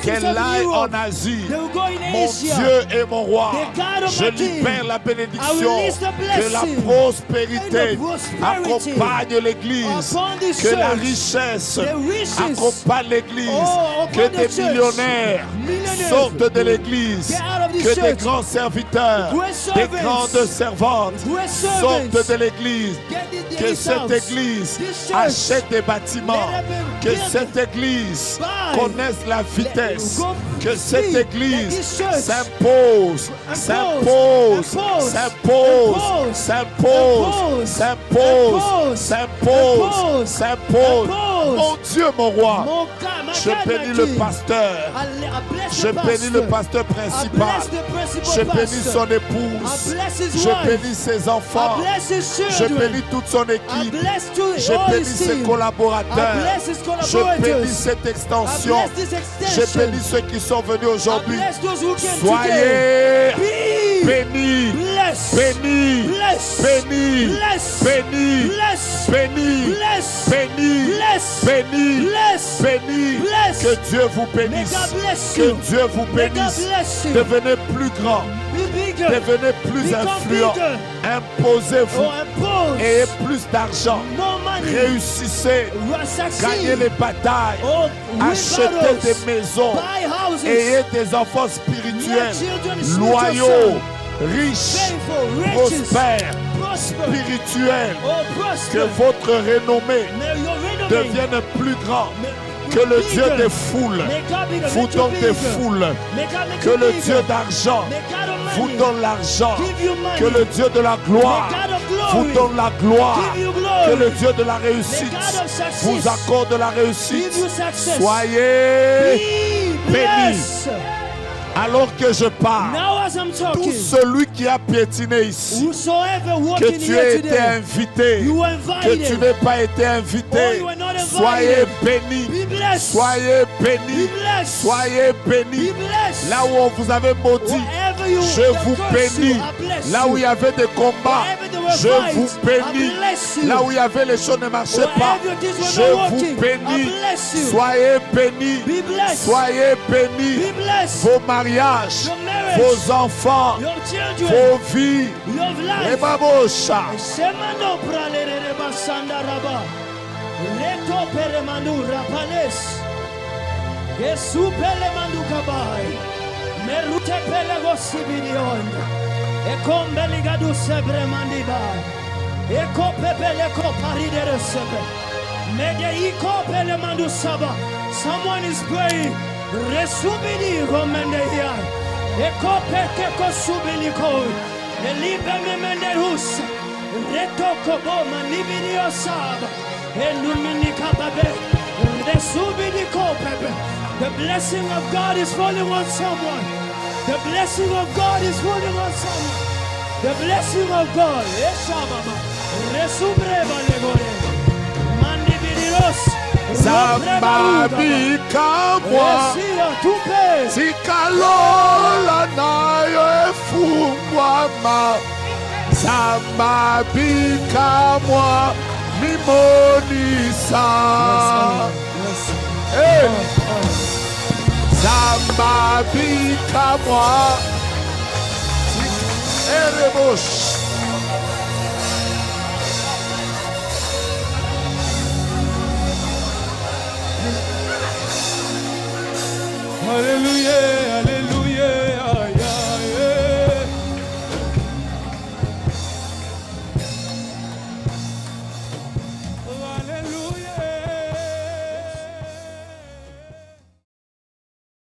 A: qu'elle aille en Asie. Mon Dieu et mon roi, je libère la bénédiction, que la prospérité accompagne l'église, que la richesse accompagne l'église, que des millionnaires sortent de l'église, que des grands serviteurs, des grandes servantes sortent de l'église, que cette église achète des bâtiments, que cette église connaisse la vitesse, que cette église s'impose, s'impose, s'impose, s'impose, s'impose, s'impose, s'impose. Mon Dieu, mon roi, je bénis le pasteur, je bénis le pasteur principal, je bénis son épouse, je bénis ses enfants, je bénis toute son équipe, je bénis ses collaborateurs, je bénis cette extension, je bénis ceux qui sont venus aujourd'hui. Soyez bénis, bénis, bénis, bénis, bénis, bénis, bénis, bénis. Que Dieu vous bénisse, que Dieu vous bénisse. Devenez plus grand, devenez plus influent, imposez-vous, ayez plus d'argent, réussissez, gagnez les batailles, achetez des maisons, ayez des enfants spirituels, loyaux, riches, prospères, spirituels. Que votre renommée devienne plus grand. Que le Dieu des foules vous donne des foules. Que le Dieu d'argent vous donne l'argent. Que le Dieu de la gloire vous donne la gloire. Que le Dieu de la réussite vous accorde la réussite. Soyez bénis. Alors que je parle, tout celui qui a piétiné ici, que tu aies été invité, que tu n'aies pas été invité, soyez bénis, soyez bénis, soyez bénis. Là où on vous avait maudit, je vous bénis. Là où il y avait des combats, je vous bénis. Là où il y avait les choses ne marchaient pas, je vous bénis. Soyez bénis, soyez bénis. Vos mariages, vos enfants, vos vies. Et Babosha.
E: Someone is praying. Resubili romendehia. Ekopeke kosubiliko. Elibe memenderus. Retoko boma libinio sab. Elumini kababe. Resubiliko pepe. The blessing of God is falling on someone. The blessing of God is falling on someone. The blessing of God. Eshababa. Resubreba legore. Mandibiros.
A: Zambabi kamwa Sikalola nayo efungwa ma Zambabi kamwa Mimonisa Zambabi kamwa Erebosh
E: Alléluia.